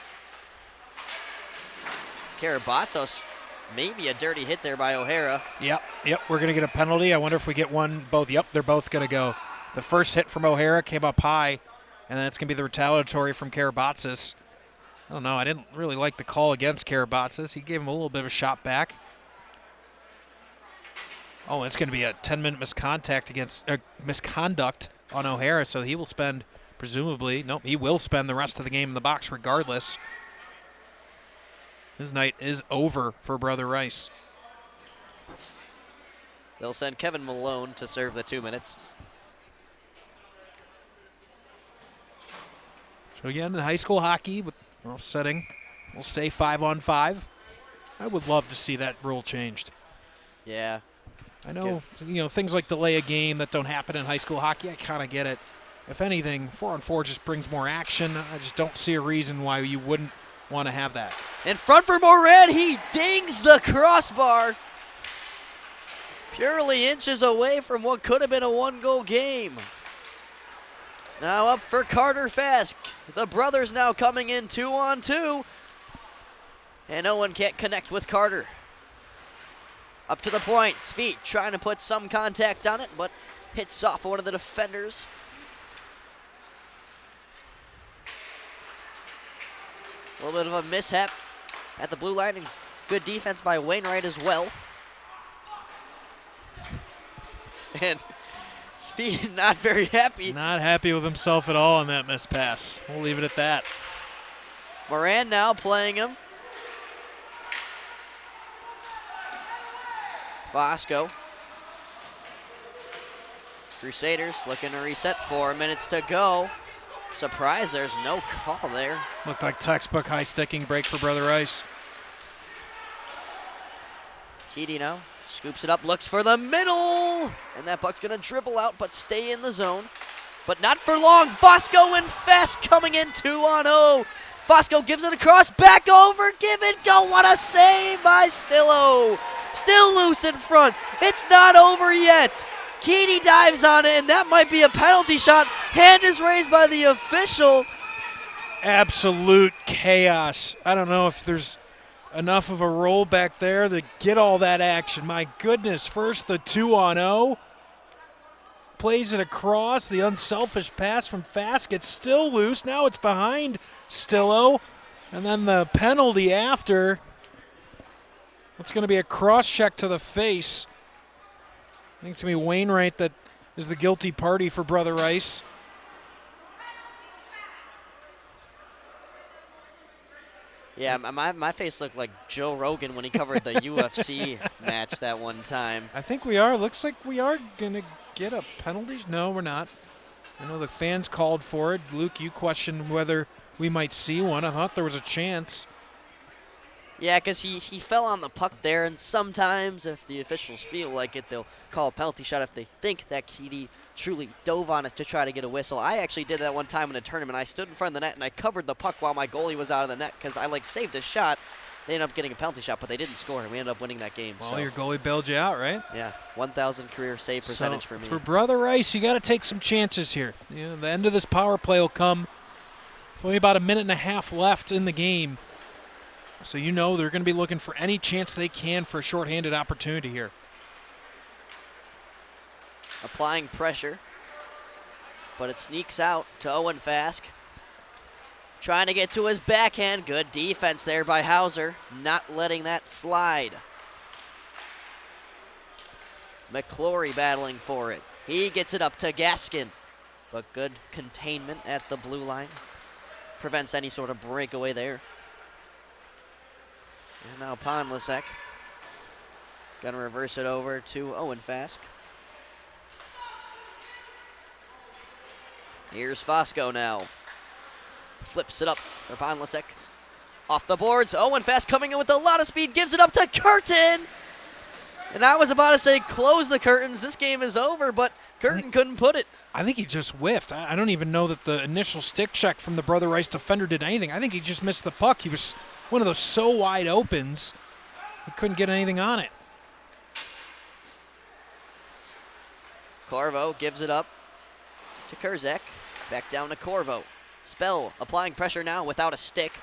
Speaker 2: Karabatsos, maybe a dirty hit there by O'Hara.
Speaker 1: Yep, we're going to get a penalty. I wonder if we get one, both. Yep, they're both going to go. The first hit from O'Hara came up high, and then it's going to be the retaliatory from Karabatsos. I don't know, I didn't really like the call against Karabatsos. He gave him a little bit of a shot back. Oh, it's going to be a 10-minute misconduct on O'Hara, so he will spend, presumably, he will spend the rest of the game in the box regardless. His night is over for Brother Rice.
Speaker 2: They'll send Kevin Malone to serve the 2 minutes.
Speaker 1: So again, in high school hockey, with setting, we'll stay 5-on-5. I would love to see that rule changed.
Speaker 2: Yeah.
Speaker 1: I know, things like delay a game that don't happen in high school hockey, I kind of get it. If anything, 4-on-4 just brings more action. I just don't see a reason why you wouldn't want to have that.
Speaker 2: In front for Moran, he dings the crossbar. Purely inches away from what could have been a 1-goal game. Now up for Carter Fask. The brothers now coming in 2-on-2. And Owen can't connect with Carter. Up to the point, Sweet trying to put some contact on it, but hits off one of the defenders. A little bit of a mishap at the blue line, and good defense by Wainwright as well. And Speed not very happy.
Speaker 1: Not happy with himself at all on that missed pass. We'll leave it at that.
Speaker 2: Moran now playing him. Fosco. Crusaders looking to reset. 4 minutes to go. Surprised there's no call there.
Speaker 1: Looked like textbook high sticking break for Brother Rice.
Speaker 2: Keedy now scoops it up, looks for the middle, and that puck's gonna dribble out but stay in the zone. But not for long. Fosco and Fask coming in 2-on-0. Fosco gives it across, back over, give it go. What a save by Stillo. Still loose in front. It's not over yet. Keedy dives on it, and that might be a penalty shot. Hand is raised by the official.
Speaker 1: Absolute chaos. I don't know if there's enough of a roll back there to get all that action. My goodness, first the 2-on-0. Plays it across, the unselfish pass from Fask. It's still loose. Now it's behind Stillo. And then the penalty after. It's going to be a cross-check to the face. I think it's going to be Wainwright that is the guilty party for Brother Rice.
Speaker 2: Yeah, my face looked like Joe Rogan when he covered the UFC match that one time.
Speaker 1: I think we are. Looks like we are going to get a penalty. No, we're not. I know the fans called for it. Luke, you questioned whether we might see one. I thought there was a chance.
Speaker 2: Yeah, because he fell on the puck there, and sometimes if the officials feel like it, they'll call a penalty shot if they think that Keedy truly dove on it to try to get a whistle. I actually did that one time in a tournament. I stood in front of the net, and I covered the puck while my goalie was out of the net because I, saved a shot. They ended up getting a penalty shot, but they didn't score, and we ended up winning that game.
Speaker 1: Well,
Speaker 2: so.
Speaker 1: Your goalie bailed you out, right?
Speaker 2: Yeah, 1,000 career save percentage for me.
Speaker 1: For Brother Rice, you got to take some chances here. The end of this power play will come with only about a minute and a half left in the game. So they're going to be looking for any chance they can for a shorthanded opportunity here.
Speaker 2: Applying pressure, but it sneaks out to Owen Fask. Trying to get to his backhand. Good defense there by Hauser, not letting that slide. McClory battling for it. He gets it up to Gaskin, but good containment at the blue line. Prevents any sort of breakaway there. And now Ponlasek. Gonna reverse it over to Owen Fask. Here's Fosco now. Flips it up for Ponlasek. Off the boards. Owen Fask coming in with a lot of speed. Gives it up to Curtin. And I was about to say close the curtains. This game is over, but Curtin couldn't put it.
Speaker 1: I think he just whiffed. I don't even know that the initial stick check from the Brother Rice defender did anything. I think he just missed the puck. He was one of those so wide opens he couldn't get anything on it.
Speaker 2: Corvo gives it up to Kurzak. Back down to Corvo. Spell applying pressure now without a stick.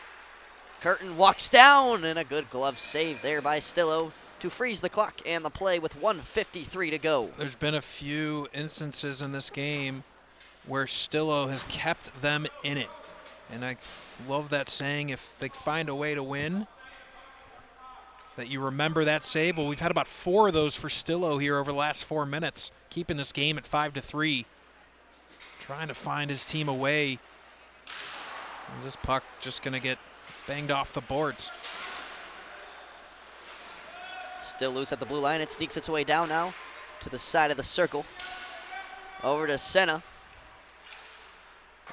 Speaker 2: Curtin walks down, and a good glove save there by Stillo to freeze the clock and the play with 1:53 to go.
Speaker 1: There's been a few instances in this game where Stillo has kept them in it. And I love that saying, if they find a way to win, that you remember that save. Well, we've had about 4 of those for Stillo here over the last 4 minutes, keeping this game at 5-3. Trying to find his team away. And this puck just going to get banged off the boards.
Speaker 2: Still loose at the blue line. It sneaks its way down now to the side of the circle. Over to Senna.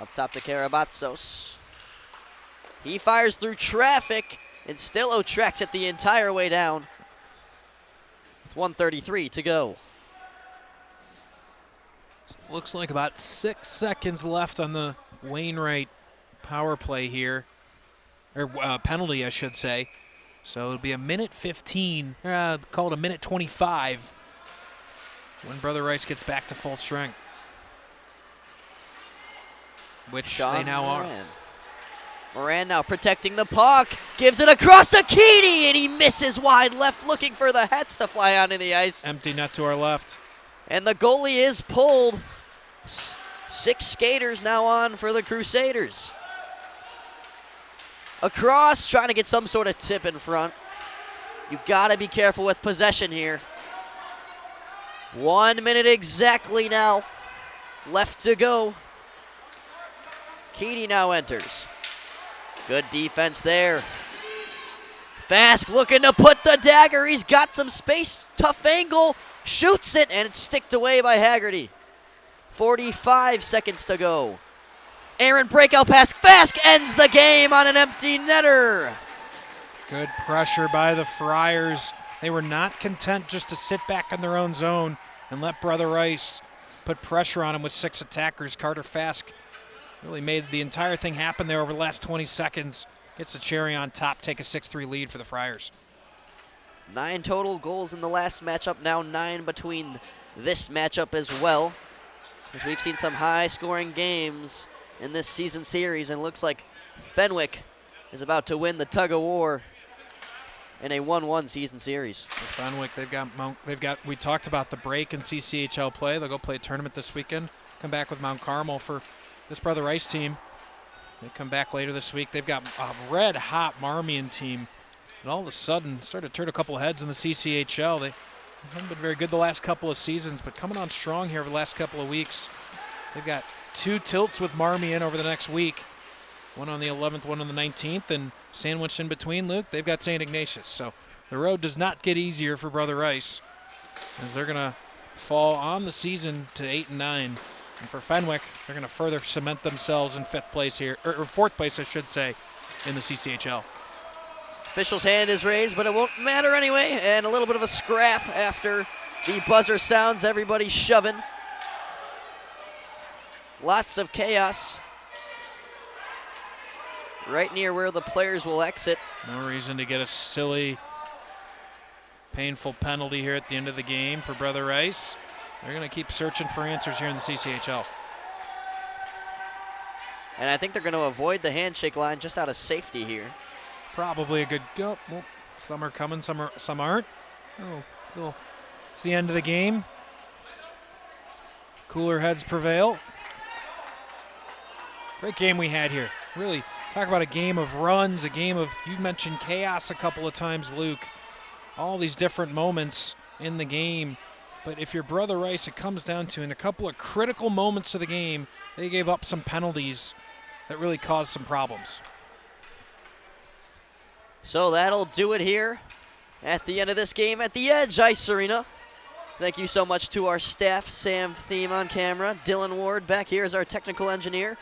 Speaker 2: Up top to Karabatsos. He fires through traffic, and Stillo tracks it the entire way down. With 1:33 to go.
Speaker 1: Looks like about 6 seconds left on the Wainwright power play here. Or penalty, I should say. So it'll be a minute 15, call it a minute 25 when Brother Rice gets back to full strength. Which
Speaker 2: Sean
Speaker 1: they now
Speaker 2: Moran.
Speaker 1: are.
Speaker 2: Moran now protecting the puck, gives it across to Keaty, and he misses wide left, looking for the Hets to fly onto the ice.
Speaker 1: Empty net to our left.
Speaker 2: And the goalie is pulled. 6 skaters now on for the Crusaders. Across, trying to get some sort of tip in front. You gotta be careful with possession here. 1 minute exactly now left to go. Keaty now enters. Good defense there. Fask looking to put the dagger. He's got some space. Tough angle. Shoots it, and it's sticked away by Haggerty. 45 seconds to go. Aaron breakout pass. Fask ends the game on an empty netter.
Speaker 1: Good pressure by the Friars. They were not content just to sit back in their own zone and let Brother Rice put pressure on him with 6 attackers. Carter Fask really made the entire thing happen there over the last 20 seconds. Gets the cherry on top, take a 6-3 lead for the Friars.
Speaker 2: 9 total goals in the last matchup, now 9 between this matchup as well. As we've seen some high-scoring games in this season series, and it looks like Fenwick is about to win the tug-of-war in a 1-1 season series.
Speaker 1: For Fenwick, we talked about the break in CCHL play. They'll go play a tournament this weekend, come back with Mount Carmel. For this Brother Rice team, they come back later this week. They've got a red-hot Marmion team, and all of a sudden started to turn a couple of heads in the CCHL. They haven't been very good the last couple of seasons, but coming on strong here over the last couple of weeks. They've got 2 tilts with Marmion over the next week. One on the 11th, one on the 19th, and sandwiched in between, Luke, they've got St. Ignatius. So the road does not get easier for Brother Rice, as they're going to fall on the season to 8-9. And for Fenwick, they're going to further cement themselves in 5th place here, or 4th place, I should say, in the CCHL.
Speaker 2: Official's hand is raised, but it won't matter anyway. And a little bit of a scrap after the buzzer sounds. Everybody shoving. Lots of chaos right near where the players will exit.
Speaker 1: No reason to get a silly, painful penalty here at the end of the game for Brother Rice. They're going to keep searching for answers here in the CCHL.
Speaker 2: And I think they're going to avoid the handshake line just out of safety here.
Speaker 1: Probably a good go. Well, some are coming, some aren't. Oh, well, it's the end of the game. Cooler heads prevail. Great game we had here. Really, talk about a game of runs, a game of, you mentioned chaos a couple of times, Luke. All these different moments in the game. But if you're Brother Rice, it comes down to, in a couple of critical moments of the game, they gave up some penalties that really caused some problems.
Speaker 2: So that'll do it here at the end of this game at the Edge Ice Arena. Thank you so much to our staff, Sam Thiem on camera, Dylan Ward back here as our technical engineer,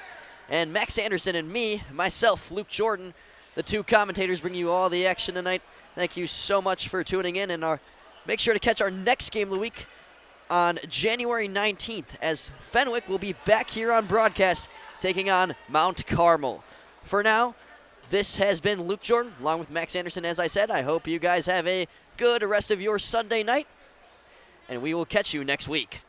Speaker 2: and Max Anderson and me, myself, Luke Jordan, the 2 commentators bringing you all the action tonight. Thank you so much for tuning in, and make sure to catch our next game of the week on January 19th, as Fenwick will be back here on broadcast taking on Mount Carmel. For now, This has been Luke Jordan, along with Max Anderson, as I said. I hope you guys have a good rest of your Sunday night, and we will catch you next week.